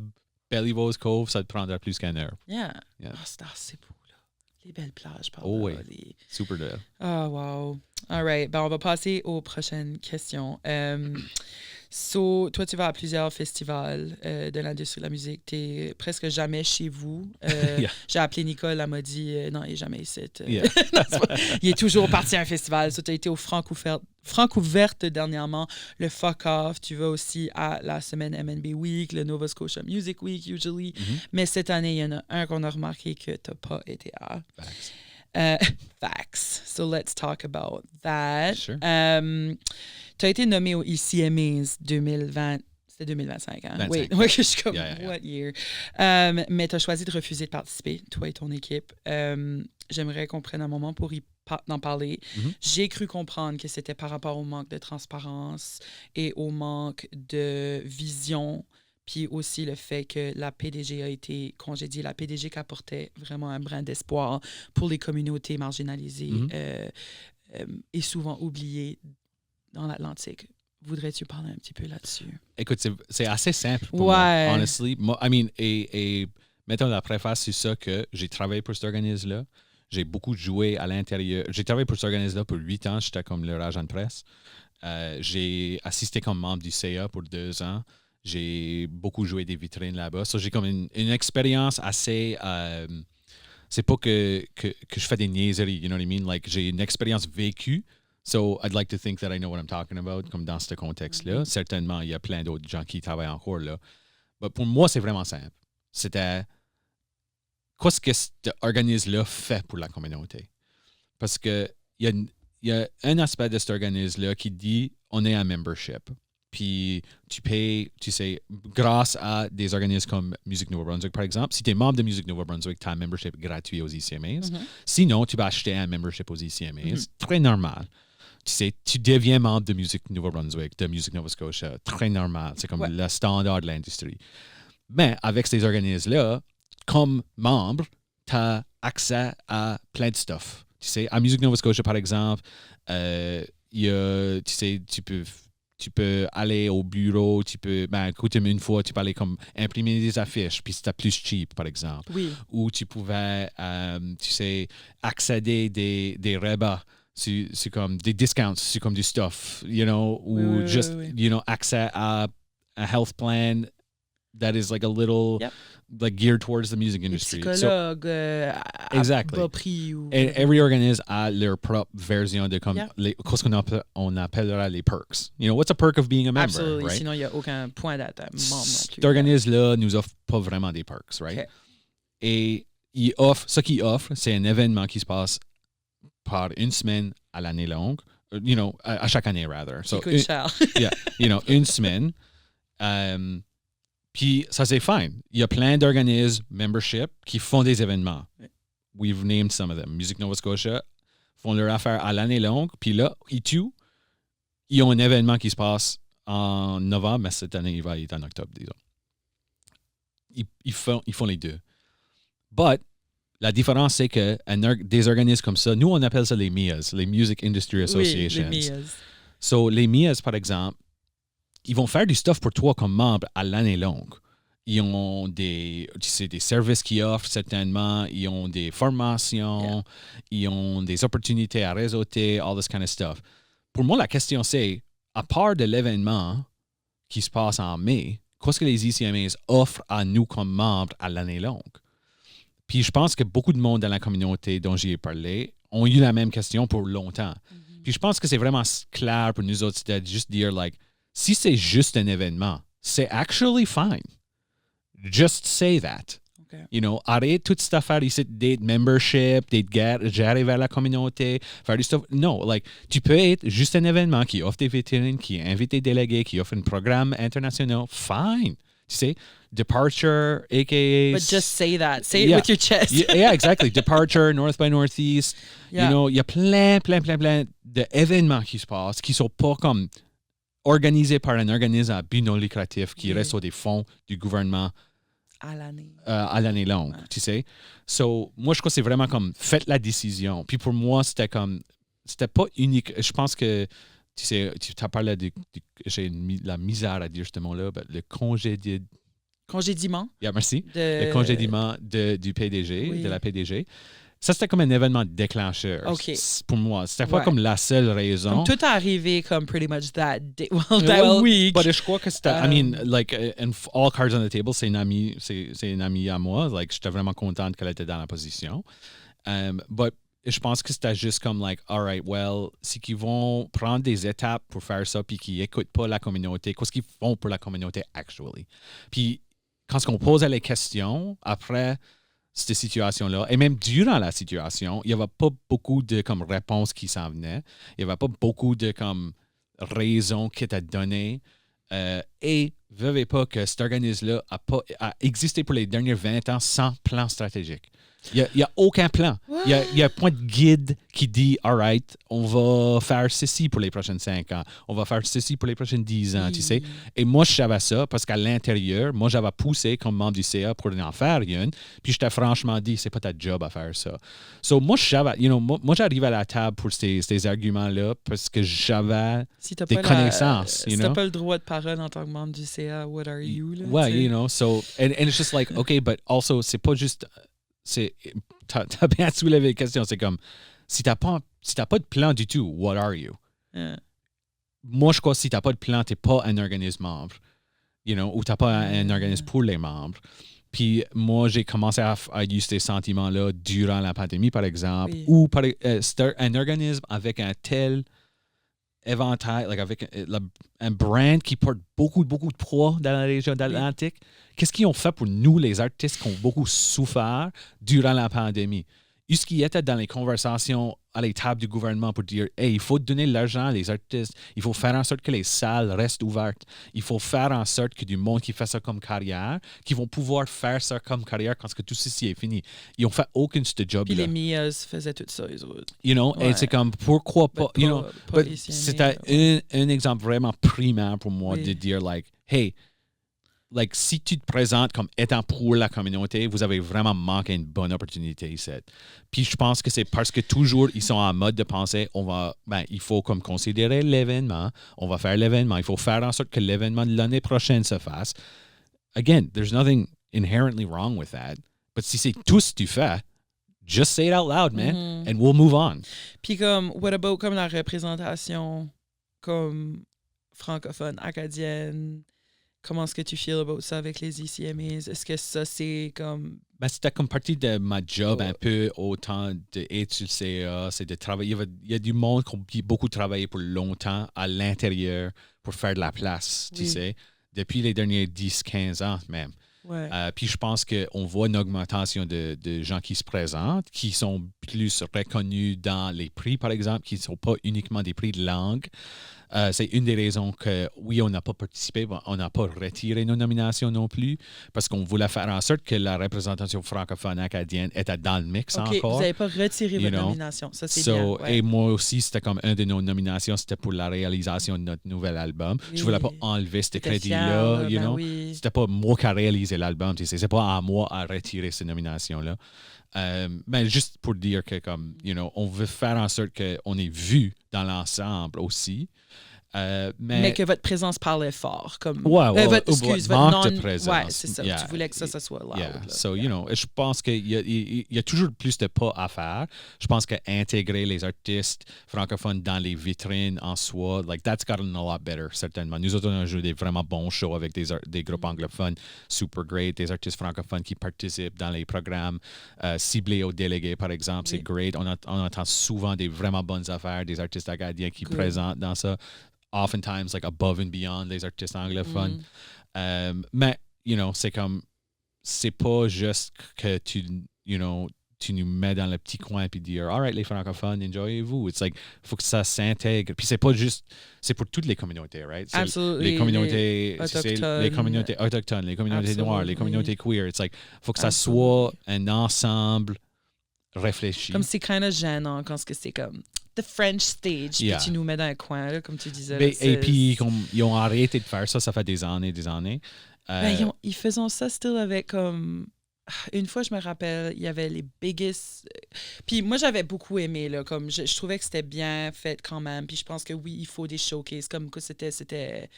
Speaker 1: Bellyvose Cove, ça te prendra plus qu'une heure.
Speaker 2: Yeah.
Speaker 1: Yeah.
Speaker 2: C'est beau, là. Les belles plages par
Speaker 1: Oh
Speaker 2: là.
Speaker 1: oui. Super de.
Speaker 2: Ah, wow. All right. Ben, on va passer aux prochaines questions. So, toi, tu vas à plusieurs festivals de l'industrie de la musique. Tu n'es presque jamais chez vous.
Speaker 1: Yeah.
Speaker 2: J'ai appelé Nicole, elle m'a dit non, il n'est jamais ici.
Speaker 1: Yeah.
Speaker 2: Non, c'est pas- il est toujours parti à un festival. So, tu as été au Francouverte dernièrement, le Fuck Off. Tu vas aussi à la semaine MNB Week, le Nova Scotia Music Week, usually. Mais cette année, il y en a un qu'on a remarqué que tu n'as pas été à.
Speaker 1: Facts.
Speaker 2: Facts. So let's talk about that.
Speaker 1: Sure.
Speaker 2: Tu as été nommé au ECMAs 2020. C'était 2025, hein?
Speaker 1: 25.
Speaker 2: Oui, ouais, je suis comme,
Speaker 1: Yeah.
Speaker 2: what year? Mais tu as choisi de refuser de participer, toi et ton équipe. J'aimerais qu'on prenne un moment pour d'en parler.
Speaker 1: Mhm.
Speaker 2: J'ai cru comprendre que c'était par rapport au manque de transparence et au manque de vision, puis aussi le fait que la PDG a été congédiée. La PDG qui apportait vraiment un brin d'espoir pour les communautés marginalisées
Speaker 1: Mhm.
Speaker 2: et souvent oubliées dans l'Atlantique. Voudrais-tu parler un petit peu là-dessus?
Speaker 1: Écoute, c'est assez simple pour
Speaker 2: Ouais.
Speaker 1: moi, honestly. Moi, I mean, et mettons la préface sur ça que j'ai travaillé pour cet organisme-là. J'ai beaucoup joué à l'intérieur. J'ai travaillé pour cet organisme-là pour 8 ans. J'étais comme leur agent de presse. J'ai assisté comme membre du CA pour 2 ans. J'ai beaucoup joué des vitrines là-bas. So, j'ai comme une expérience assez... c'est pas que je fais des niaiseries, you know what I mean? Like, j'ai une expérience vécue. So, I'd like to think that I know what I'm talking about, comme dans ce contexte-là. Certainement, il y a plein d'autres gens qui travaillent encore là. Mais pour moi, c'est vraiment simple. C'était qu'est-ce que cet organisme-là fait pour la communauté? Parce que il y a un aspect de cet organisme-là qui dit on est un membership. Puis tu payes, tu sais, grâce à des organismes comme Music Nouveau-Brunswick, par exemple. Si tu es membre de Music Nouveau-Brunswick, tu as un membership gratuit aux ECMAs. Sinon, tu vas acheter un membership aux ECMAs. Très normal. Tu sais, tu deviens membre de Music Nouveau-Brunswick, de Music Nova Scotia. Très normal. C'est comme le standard de l'industrie. Mais avec ces organismes-là, comme membre, tu as accès à plein de stuff. Tu sais, à Music Nova Scotia, par exemple, il y a, tu sais, tu peux aller au bureau, tu peux, écoute, une fois, tu peux aller comme imprimer des affiches, puis c'était plus cheap, par exemple.
Speaker 2: Oui.
Speaker 1: Ou tu pouvais, tu sais, accéder des rabats. C'est comme des discounts, c'est comme du stuff, you know, ou
Speaker 2: Oui,
Speaker 1: juste,
Speaker 2: oui.
Speaker 1: you know, accès à un health plan that is like a little like geared towards the music industry.
Speaker 2: Psychologue,
Speaker 1: exactly.
Speaker 2: bas prix ou...
Speaker 1: And every organisme a leur propre version de comme qu'est-ce qu'on appellera les perks. You know, what's a perk of being a member,
Speaker 2: Absolutely.
Speaker 1: right?
Speaker 2: Sinon, il n'y a aucun point d'atteinte.
Speaker 1: Cet organisme-là nous offre pas vraiment des perks, right?
Speaker 2: Okay.
Speaker 1: Et ce qu'il offre, c'est un événement qui se passe par une semaine à l'année longue, you know, à chaque année, rather.
Speaker 2: So, coûte cher.
Speaker 1: Yeah, you know, une semaine. Puis ça, c'est fine. Il y a plein d'organismes, membership, qui font des événements. We've named some of them. Music Nova Scotia font leur affaire à l'année longue. Puis là, ils ont un événement qui se passe en novembre, mais cette année, il va être en octobre, disons. Ils font les deux. But, la différence, c'est que des organismes comme ça, nous, on appelle ça les MIAs, les Music Industry Associations.
Speaker 2: Oui, les MIAs.
Speaker 1: So, les MIAs, par exemple, ils vont faire du stuff pour toi comme membre à l'année longue. Ils ont des services qu'ils offrent certainement, ils ont des formations, ils ont des opportunités à réseauter, all this kind of stuff. Pour moi, la question c'est, à part de l'événement qui se passe en mai, qu'est-ce que les ICMAs offrent à nous comme membres à l'année longue? Puis je pense que beaucoup de monde dans la communauté dont j'y ai parlé ont eu la même question pour longtemps. Mm-hmm. Puis je pense que c'est vraiment clair pour nous autres de juste dire, like, si c'est juste un événement, c'est actually fine. Just say that.
Speaker 2: Okay.
Speaker 1: You know, arrête toute cette affaire ici, d'être membership, d'être gérer vers la communauté, faire du stuff. No, like, tu peux être juste un événement qui offre des vitrines, qui invite des délégués, qui offre un programme international. Fine. Tu sais, Departure, a.k.a.
Speaker 2: But just say that. Say it with your chest.
Speaker 1: Yeah, exactly. Departure, North by Northeast. You know, il y a plein d'événements qui se passent qui sont pas comme organisés par un organisme à but non lucratif qui reste sur des fonds du gouvernement
Speaker 2: à
Speaker 1: l'année longue, tu sais. So, moi, je crois que c'est vraiment comme, faites la décision. Puis pour moi, c'était pas unique. Je pense que, tu sais, tu as parlé j'ai la misère à dire ce mot-là, le
Speaker 2: congédiement.
Speaker 1: Yeah, merci. Le congédiement du PDG, de la PDG. Ça, c'était comme un événement déclencheur.
Speaker 2: Okay.
Speaker 1: Pour moi. C'était pas comme la seule raison.
Speaker 2: Comme tout est arrivé comme pretty much that day. That week.
Speaker 1: But je crois que c'était... I mean, like, and all cards on the table, c'est une amie à moi. Like, j'étais vraiment contente qu'elle était dans la position. But je pense que c'était juste comme, like, all right, well, si qu'ils vont prendre des étapes pour faire ça puis qu'ils n'écoutent pas la communauté, qu'est-ce qu'ils font pour la communauté, actually? Puis, quand on posait les questions, après cette situation-là, et même durant la situation, il n'y avait pas beaucoup de comme réponses qui s'en venaient. Il n'y avait pas beaucoup de comme raisons qui étaient données. Et veuillez pas que cet organisme-là a existé pour les derniers 20 ans sans plan stratégique. Il n'y a aucun plan. Il y a un point de guide qui dit, all right, on va faire ceci pour les prochaines 5 ans. On va faire ceci pour les prochaines 10 ans, tu sais. Et moi, je savais ça parce qu'à l'intérieur, moi, j'avais poussé comme membre du CA pour en faire une. Puis je t'ai franchement dit, c'est pas ta job à faire ça. So, moi, je savais, you know, moi, j'arrive à la table pour ces arguments-là parce que j'avais des connaissances.
Speaker 2: Si t'as pas le droit de parole en tant que membre du CA, what are you? Là,
Speaker 1: ouais, you know, so, and it's just like, okay, but also, c'est pas juste... T'as bien soulevé la question. C'est comme, si t'as pas de plan du tout, what are you? Moi, je crois que si t'as pas de plan, t'es pas un organisme membre. You know, ou t'as pas un organisme pour les membres. Puis moi, j'ai commencé à avoir ces sentiments-là durant la pandémie, par exemple, ou c'était un organisme avec un tel éventail, like avec un brand qui porte beaucoup de poids dans la région d'Atlantique. Qu'est-ce qu'ils ont fait pour nous, les artistes qui ont beaucoup souffert durant la pandémie? Est-ce qu'ils étaient dans les conversations à la table du gouvernement pour dire « Hey, il faut donner de l'argent à les artistes, il faut faire en sorte que les salles restent ouvertes, il faut faire en sorte que du monde qui fait ça comme carrière, qui vont pouvoir faire ça comme carrière quand tout ceci est fini. » Ils n'ont fait aucun de ce job-là.
Speaker 2: Puis les MIAs faisaient tout ça, les autres.
Speaker 1: You know, et c'est comme, pourquoi pas, you know, c'était un exemple vraiment primaire pour moi de dire, like, hey, like, si tu te présentes comme étant pour la communauté, vous avez vraiment manqué une bonne opportunité ici. Puis je pense que c'est parce que toujours ils sont en mode de penser, il faut comme considérer l'événement, on va faire l'événement, il faut faire en sorte que l'événement de l'année prochaine se fasse. Again, there's nothing inherently wrong with that. But si c'est tout ce que tu fais, just say it out loud, man, and we'll move on.
Speaker 2: Puis comme, what about comme la représentation comme francophone, acadienne, Comment est-ce que tu feels about ça avec les ECMAs? Est-ce que ça, c'est comme...
Speaker 1: Ben, c'était comme partie de ma job un peu autant d'être sur le CA, c'est de travailler. Il y a du monde qui a beaucoup travaillé pour longtemps à l'intérieur pour faire de la place, tu sais, depuis les derniers 10-15 ans même.
Speaker 2: Ouais.
Speaker 1: Puis je pense qu'on voit une augmentation de gens qui se présentent, qui sont plus reconnus dans les prix, par exemple, qui ne sont pas uniquement des prix de langue. C'est une des raisons que, oui, on n'a pas participé, on n'a pas retiré nos nominations non plus, parce qu'on voulait faire en sorte que la représentation francophone acadienne était dans le mix encore.
Speaker 2: Vous n'avez pas retiré votre nomination, ça c'est bien. Ouais.
Speaker 1: Et moi aussi, c'était comme une de nos nominations, c'était pour la réalisation de notre nouvel album. Oui. Je ne voulais pas enlever ce crédit-là. C'était pas moi qui ai réalisé l'album, tu sais, c'est pas à moi à retirer ces nominations-là. Mais juste pour dire que, comme, on veut faire en sorte qu'on est vu dans l'ensemble aussi.
Speaker 2: Mais que votre présence parlait fort. Comme,
Speaker 1: votre manque de présence.
Speaker 2: Ouais, c'est ça. Tu voulais que ça soit loud.
Speaker 1: Yeah. So, je pense qu'il y a toujours plus de pas à faire. Je pense qu'intégrer les artistes francophones dans les vitrines en soi, like, that's gotten a lot better, certainement. Nous autres, on a joué des vraiment bons shows avec des groupes anglophones super great, des artistes francophones qui participent dans les programmes ciblés aux délégués, par exemple. C'est great. On entend souvent des vraiment bonnes affaires, des artistes acadiens qui présentent dans ça. Oftentimes, like, above and beyond les artistes anglophones. Mais, c'est comme, c'est pas juste que tu nous mets dans le petit coin et dire, all right, les francophones, enjoyez-vous. It's like, faut que ça s'intègre. Puis c'est pas juste, c'est pour toutes les communautés, right?
Speaker 2: Absolument.
Speaker 1: Les communautés
Speaker 2: autochtones.
Speaker 1: les communautés autochtones, les communautés noires, les communautés queer. It's like, faut que ça soit un ensemble réfléchi.
Speaker 2: Comme c'est kind of gênant quand c'est comme the French stage, puis tu nous mets dans un coin, là, comme tu disais. Là,
Speaker 1: et puis, ils ont arrêté de faire ça, ça fait des années et des années.
Speaker 2: Ils faisaient ça still avec comme... Une fois, je me rappelle, il y avait les biggest... Puis moi, j'avais beaucoup aimé, là, comme je trouvais que c'était bien fait quand même, puis je pense que oui, il faut des showcases, comme que c'était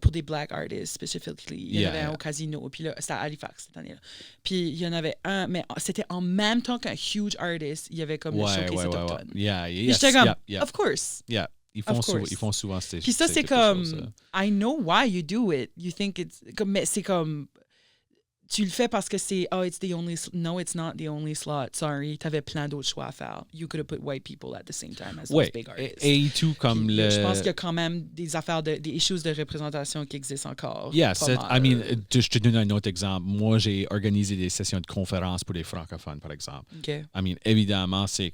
Speaker 2: pour des black artists, specifically. Il y en avait un au Casino, puis là, c'était à Halifax cette année-là. Puis il y en avait un, mais c'était en même temps qu'un huge artist, il y avait comme le showcase autochtone.
Speaker 1: J'étais
Speaker 2: comme, of course.
Speaker 1: Yeah. Ils font souvent ces
Speaker 2: Puis ça, c'est comme, I know why you do it. You think it's... Mais c'est comme... Tu le fais parce que c'est it's the only no, it's not the only slot. Sorry, t'avais plein d'autres choix à faire. You could have put white people at the same time as those big artists.
Speaker 1: Et tout comme
Speaker 2: puis, je pense qu'il y a quand même des affaires des issues de représentation qui existent encore.
Speaker 1: Yeah, je te donne un autre exemple. Moi, j'ai organisé des sessions de conférences pour les francophones, par exemple.
Speaker 2: Okay.
Speaker 1: Évidemment, c'est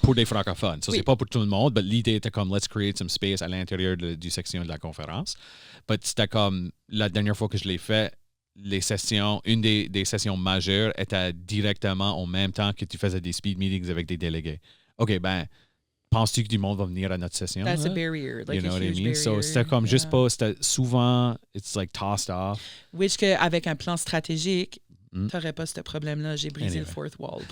Speaker 1: pour des francophones. Ça, c'est pas pour tout le monde, mais l'idée était comme, let's create some space à l'intérieur du section de la conférence. Mais c'était comme, la dernière fois que je l'ai fait, les sessions, une des sessions majeures était directement en même temps que tu faisais des speed meetings avec des délégués. OK, ben, penses-tu que du monde va venir à notre session?
Speaker 2: That's a barrier, like
Speaker 1: you know
Speaker 2: a
Speaker 1: what I
Speaker 2: huge
Speaker 1: mean?
Speaker 2: barrier.
Speaker 1: So, c'était comme juste pas, c'était souvent, it's like tossed off.
Speaker 2: Which qu'avec un plan stratégique, t'aurais pas ce problème-là. J'ai brisé le fourth wall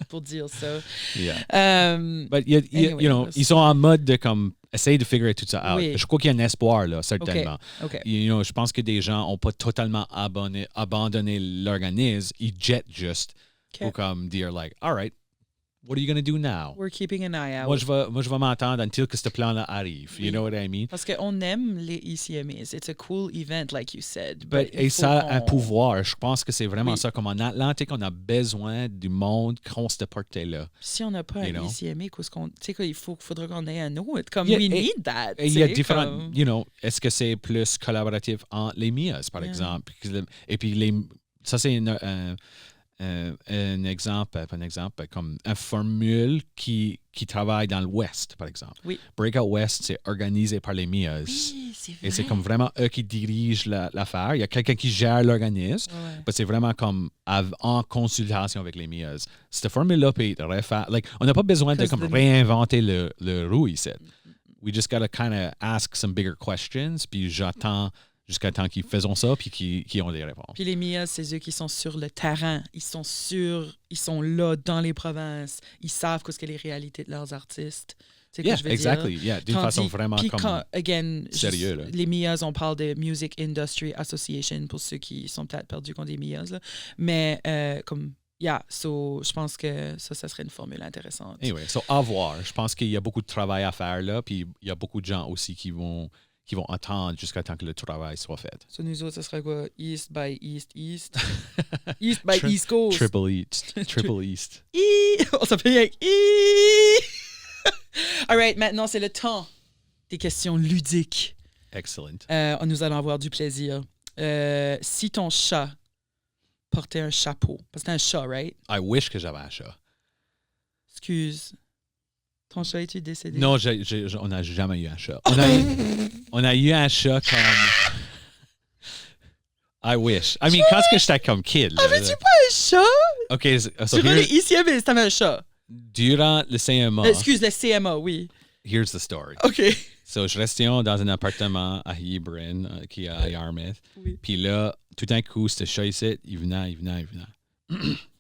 Speaker 2: pour dire ça.
Speaker 1: Yeah. But, ils sont en mode de comme, essayer de figure tout ça out.
Speaker 2: Oui.
Speaker 1: Je crois qu'il y a un espoir, là, certainement.
Speaker 2: Okay.
Speaker 1: Je pense que des gens n'ont pas totalement abandonné l'organisme. Ils jettent juste pour comme dire, like, all right, what are you going to do now?
Speaker 2: We're keeping an eye out.
Speaker 1: Moi, je vais m'entendre until que ce plan-là arrive. You know what I mean?
Speaker 2: Parce qu'on aime les ECMAs. It's a cool event, like you said.
Speaker 1: Et ça a un pouvoir. Je pense que c'est vraiment ça. Comme en Atlantique, on a besoin du monde qu'on se porte là.
Speaker 2: Si on n'a pas un ECMA, il faudra qu'on ait un autre. Comme, we need that.
Speaker 1: Il y a différents... est-ce que c'est plus collaboratif entre les MIAs, par exemple? Et puis, ça, c'est un exemple, comme une formule qui travaille dans l'Ouest, par exemple.
Speaker 2: Oui.
Speaker 1: Breakout West, c'est organisé par les MIAs.
Speaker 2: Oui, c'est vrai.
Speaker 1: Et c'est comme vraiment eux qui dirigent l'affaire. Il y a quelqu'un qui gère l'organisme, mais c'est vraiment comme en consultation avec les MIAs. Cette formule-là peut être refaite. Like, on n'a pas besoin de comme réinventer le roue ici. We just gotta kind of ask some bigger questions, puis j'attends jusqu'à temps qu'ils faisons ça puis qu'ils ont des réponses.
Speaker 2: Puis les MIAs, c'est eux qui sont sur le terrain. Ils sont là dans les provinces. Ils savent qu'est-ce que les réalités de leurs artistes. C'est que je veux
Speaker 1: exactly.
Speaker 2: dire.
Speaker 1: Yeah, d'une façon vraiment comme sérieux. Là.
Speaker 2: Les MIAs, on parle de Music Industry Association pour ceux qui sont peut-être perdus contre des MIAs. Là. Mais comme... je pense que ça serait une formule intéressante.
Speaker 1: Anyway, à voir. Je pense qu'il y a beaucoup de travail à faire là, puis il y a beaucoup de gens aussi qui vont qui vont attendre jusqu'à temps que le travail soit fait.
Speaker 2: So, nous autres, ça serait quoi? East by East. East by East Coast.
Speaker 1: Triple East. Triple East.
Speaker 2: On s'appelle avec All right, maintenant, c'est le temps des questions ludiques.
Speaker 1: Excellent.
Speaker 2: Nous allons avoir du plaisir. Si ton chat portait un chapeau, parce que c'est un chat, right?
Speaker 1: I wish que j'avais un chat.
Speaker 2: Excuse. Ton chat est-tu décédé?
Speaker 1: Non, on n'a jamais eu un chat. On a eu un chat comme... I wish. I mean, quand est-ce que j'étais comme kid? Là,
Speaker 2: Avais-tu pas un chat?
Speaker 1: OK, so
Speaker 2: Durant les ICM, t'avais un chat.
Speaker 1: durant le CMA,
Speaker 2: Excuse, le CMA, oui.
Speaker 1: here's the story.
Speaker 2: OK.
Speaker 1: So, je restais dans un appartement à Hebron, qui est à Yarmouth.
Speaker 2: Oui.
Speaker 1: Puis là, tout d'un coup, ce chat ici, il venait.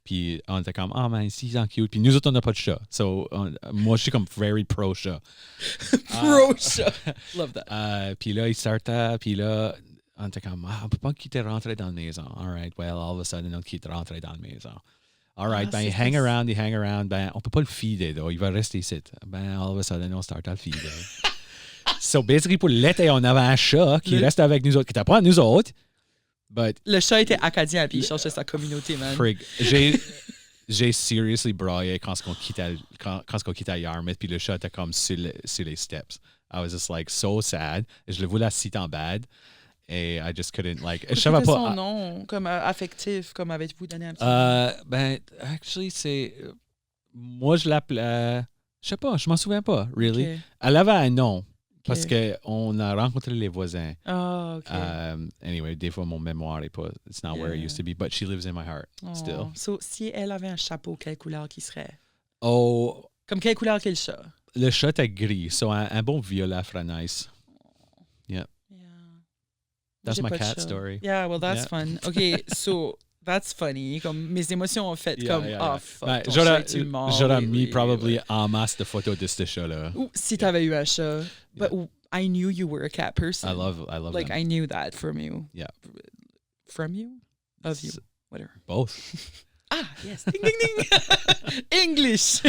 Speaker 1: Puis on était comme, man, c'est cute. Puis nous autres, on n'a pas de chat. So, moi, je suis comme very pro-chat.
Speaker 2: Pro chat. Love that.
Speaker 1: Puis là, il sortait, puis là, on était comme, on peut pas quitter rentrer dans la maison. All right, well, all of a sudden, on quitte rentrer dans la maison. All right, ben, il hang around. Ben, on peut pas le feeder, though. Il va rester ici. Ben, all of a sudden, on start à le feeder. So, basically, pour l'été, on avait un chat qui reste avec nous autres, qui n'était pas à nous autres. But
Speaker 2: Le chat était acadien, puis il cherchait sa communauté, man.
Speaker 1: frig, j'ai seriously braillé quand on quittait Yarmouth, puis le chat était comme sur les steps. I was just like so sad. Je le voulais si tant bad. Et I just couldn't, like, je savais
Speaker 2: C'était
Speaker 1: pas.
Speaker 2: son nom, comme affectif, comme avez-vous donné un petit
Speaker 1: Ben, actually, c'est. Moi, je l'appelais. Je sais pas, je m'en souviens pas, really.
Speaker 2: Ok.
Speaker 1: Elle avait un nom, parce qu'on a rencontré les voisins.
Speaker 2: Ah, OK.
Speaker 1: Anyway, des fois, mon mémoire est pas. It's not where it
Speaker 2: Yeah.
Speaker 1: used to be, but she lives in my heart still.
Speaker 2: Oh. So, si elle avait un chapeau, quelle couleur qui serait?
Speaker 1: Oh,
Speaker 2: Comme quelle couleur qu'est le chat?
Speaker 1: le chat était gris, so un bon violet ferait nice.
Speaker 2: Yeah.
Speaker 1: That's
Speaker 2: J'ai
Speaker 1: my
Speaker 2: pas de
Speaker 1: cat
Speaker 2: chat.
Speaker 1: story.
Speaker 2: Yeah, well, that's
Speaker 1: Yeah.
Speaker 2: fun. OK, so, that's funny. Comme mes émotions ont fait comme, fuck,
Speaker 1: Ben,
Speaker 2: ton chat est-tu mort?
Speaker 1: j'aurais
Speaker 2: Oui,
Speaker 1: mis
Speaker 2: oui,
Speaker 1: probably
Speaker 2: oui.
Speaker 1: en masse de photos de ce chat-là.
Speaker 2: Ou si t'avais eu un chat. But I knew you were a cat person.
Speaker 1: I love
Speaker 2: Like,
Speaker 1: them.
Speaker 2: I knew that from you.
Speaker 1: Yeah.
Speaker 2: From you? Of you.
Speaker 1: S-
Speaker 2: Whatever.
Speaker 1: Both.
Speaker 2: Ah, yes. Ding, ding, ding. English.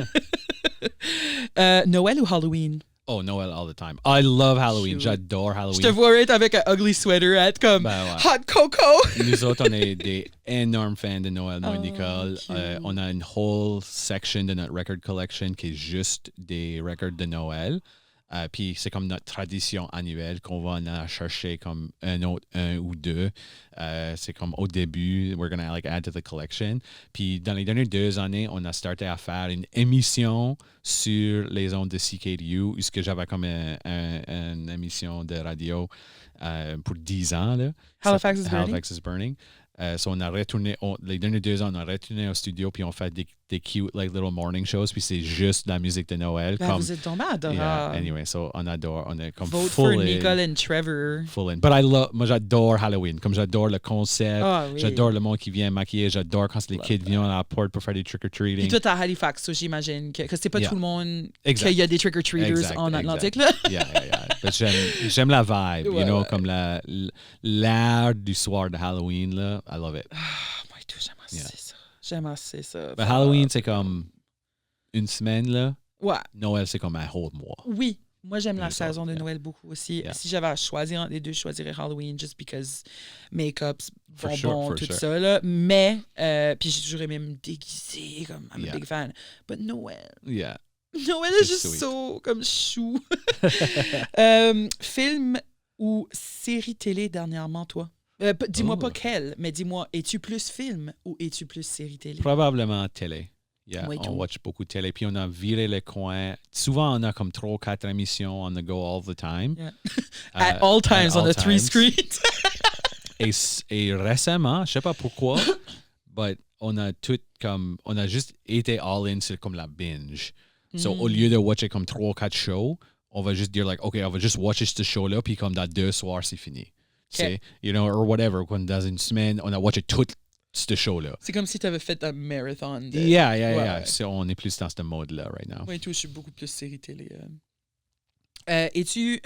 Speaker 2: Noël ou Halloween?
Speaker 1: Oh, Noel all the time. I love Halloween.
Speaker 2: Cute.
Speaker 1: J'adore
Speaker 2: Je
Speaker 1: Halloween.
Speaker 2: te vois être avec un ugly sweater, être comme
Speaker 1: Ben ouais.
Speaker 2: hot cocoa.
Speaker 1: Nous autres, on est des énormes fans de Noël, moi et
Speaker 2: Oh,
Speaker 1: Nicole.
Speaker 2: cute.
Speaker 1: On a une whole section de notre record collection qui est juste des records de Noël. Puis c'est comme notre tradition annuelle qu'on va en chercher comme un ou deux. C'est comme au début, we're gonna like add to the collection. Puis dans les dernières 2 années, on a starté à faire une émission sur les ondes de CKDU, où ce que j'avais comme une émission de radio pour 10 ans. Là.
Speaker 2: Halifax is Burning.
Speaker 1: Halifax is Burning. So on a retourné, les derniers 2 ans, on a retourné au studio, puis on fait des cute like little morning shows, puis c'est juste de la musique de Noël.
Speaker 2: Ben,
Speaker 1: comme,
Speaker 2: vous êtes tombés adorable.
Speaker 1: yeah, anyway, so on adore, on est comme
Speaker 2: Vote for
Speaker 1: full
Speaker 2: Nicole
Speaker 1: in.
Speaker 2: and Trevor.
Speaker 1: Full in. But moi j'adore Halloween, comme j'adore le concept,
Speaker 2: Ah oui.
Speaker 1: j'adore le monde qui vient maquiller, j'adore quand les
Speaker 2: Love
Speaker 1: kids
Speaker 2: that.
Speaker 1: viennent à la porte pour faire des trick-or-treating.
Speaker 2: Puis toi, t'es à Halifax, so j'imagine que c'est pas
Speaker 1: Yeah.
Speaker 2: tout le monde
Speaker 1: Exact.
Speaker 2: qu'il y a des trick-or-treaters
Speaker 1: Exact,
Speaker 2: en
Speaker 1: exact.
Speaker 2: Atlantique, là.
Speaker 1: Yeah. But j'aime la vibe,
Speaker 2: Ouais,
Speaker 1: you know,
Speaker 2: ouais.
Speaker 1: comme l'air du soir de Halloween, là. I love it.
Speaker 2: Ah, moi et tout, j'aime assez
Speaker 1: Yeah.
Speaker 2: ça. J'aime assez ça.
Speaker 1: But Halloween, c'est comme une semaine, là.
Speaker 2: Ouais.
Speaker 1: Noël, c'est comme un whole mois.
Speaker 2: Oui. Moi, j'aime la
Speaker 1: Bien sûr,
Speaker 2: saison de
Speaker 1: yeah.
Speaker 2: Noël beaucoup aussi.
Speaker 1: Yeah.
Speaker 2: Si j'avais à choisir entre les deux, je choisirais Halloween just because make-ups,
Speaker 1: For
Speaker 2: bonbons,
Speaker 1: sure,
Speaker 2: tout
Speaker 1: for sure.
Speaker 2: ça. Là. Mais, puis j'ai toujours aimé me déguiser, comme I'm
Speaker 1: Yeah.
Speaker 2: a big fan. But Noël.
Speaker 1: Yeah.
Speaker 2: Noël
Speaker 1: C'est
Speaker 2: est juste
Speaker 1: sweet.
Speaker 2: so comme chou. Film ou série télé dernièrement, toi? Dis-moi
Speaker 1: Oh.
Speaker 2: pas quelle, mais dis-moi, es-tu plus film ou es-tu plus série télé?
Speaker 1: Probablement télé. Yeah,
Speaker 2: Moi et tout.
Speaker 1: on watch beaucoup de télé. Puis on a viré le coin. Souvent, on a comme 3 ou 4 émissions on the go all the time.
Speaker 2: Yeah.
Speaker 1: At
Speaker 2: At all times on
Speaker 1: all
Speaker 2: the 3
Speaker 1: times.
Speaker 2: screens.
Speaker 1: Et récemment, je sais pas pourquoi, but on a juste été all in sur comme la binge. So, au lieu de watcher comme 3 ou 4 shows, on va juste dire like, OK, on va juste watcher ce show-là, puis comme dans 2 soirs, c'est fini. C'est, you know, or whatever. Comme dans une semaine, on a watché tout ce show-là.
Speaker 2: C'est comme si tu avais fait un marathon. De...
Speaker 1: Yeah.
Speaker 2: Ouais.
Speaker 1: So, on est plus dans ce mode-là right now.
Speaker 2: Moi et tout, je suis beaucoup plus série télé. Es-tu...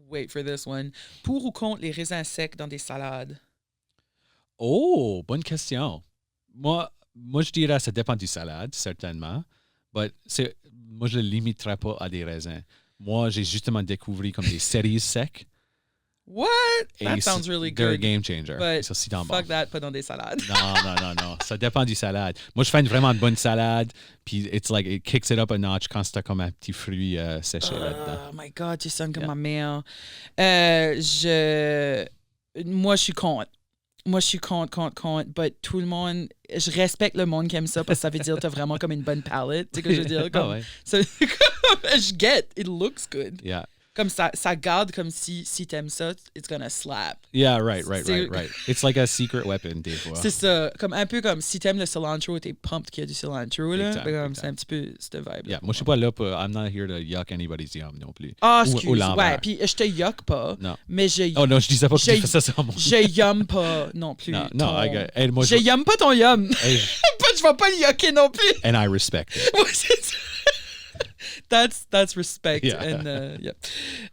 Speaker 2: Wait for this one. Pour ou contre les raisins secs dans des salades?
Speaker 1: Oh, bonne question. Moi, je dirais ça dépend du salade, certainement. But moi, je ne le limiterais pas à des raisins. Moi, j'ai justement découvert comme des cerises secs.
Speaker 2: What? That
Speaker 1: Et
Speaker 2: sounds really
Speaker 1: they're a
Speaker 2: good.
Speaker 1: game changer.
Speaker 2: But
Speaker 1: Ils sont si dans
Speaker 2: fuck that, pas dans des salades.
Speaker 1: Non. Ça dépend du salade. Moi, je fais une vraiment bonne salade, puis it's like, it kicks it up a notch quand t'as comme un petit fruit séché là-dedans.
Speaker 2: Oh my God, tu sonnes comme
Speaker 1: Yeah.
Speaker 2: ma mère. Moi, je suis contre. Moi, je suis contre. But tout le monde, je respecte le monde qui aime ça parce que ça veut dire que t'as vraiment comme une bonne palate. Tu sais ce que je veux dire? Comme,
Speaker 1: ouais.
Speaker 2: je get, it looks good.
Speaker 1: Yeah.
Speaker 2: Comme ça garde comme si t'aimes ça, it's gonna slap.
Speaker 1: Yeah, right.
Speaker 2: C'est-
Speaker 1: It's like a secret weapon, des fois.
Speaker 2: C'est ça. Comme un peu comme si t'aimes le cilantro, t'es pumped qu'il y a du cilantro, là.
Speaker 1: Big time,
Speaker 2: Ben, comme
Speaker 1: big
Speaker 2: c'est un petit peu cette vibe.
Speaker 1: Yeah, moi, je suis pas là pour... I'm not here to yuck anybody's yum non plus.
Speaker 2: Ah,
Speaker 1: Ou
Speaker 2: excuse.
Speaker 1: l'envers.
Speaker 2: Ouais, puis je te yuck pas.
Speaker 1: Non.
Speaker 2: Mais je
Speaker 1: Oh non, je disais pas que tu
Speaker 2: Je-
Speaker 1: fais ça mon
Speaker 2: je yum pas non plus.
Speaker 1: Non,
Speaker 2: ton-
Speaker 1: I got- hey, moi,
Speaker 2: je yum pas ton yum.
Speaker 1: Hey,
Speaker 2: Je vais pas le yucker non plus.
Speaker 1: and I respect it.
Speaker 2: Ouais, c'est ça. That's respect.
Speaker 1: Yeah.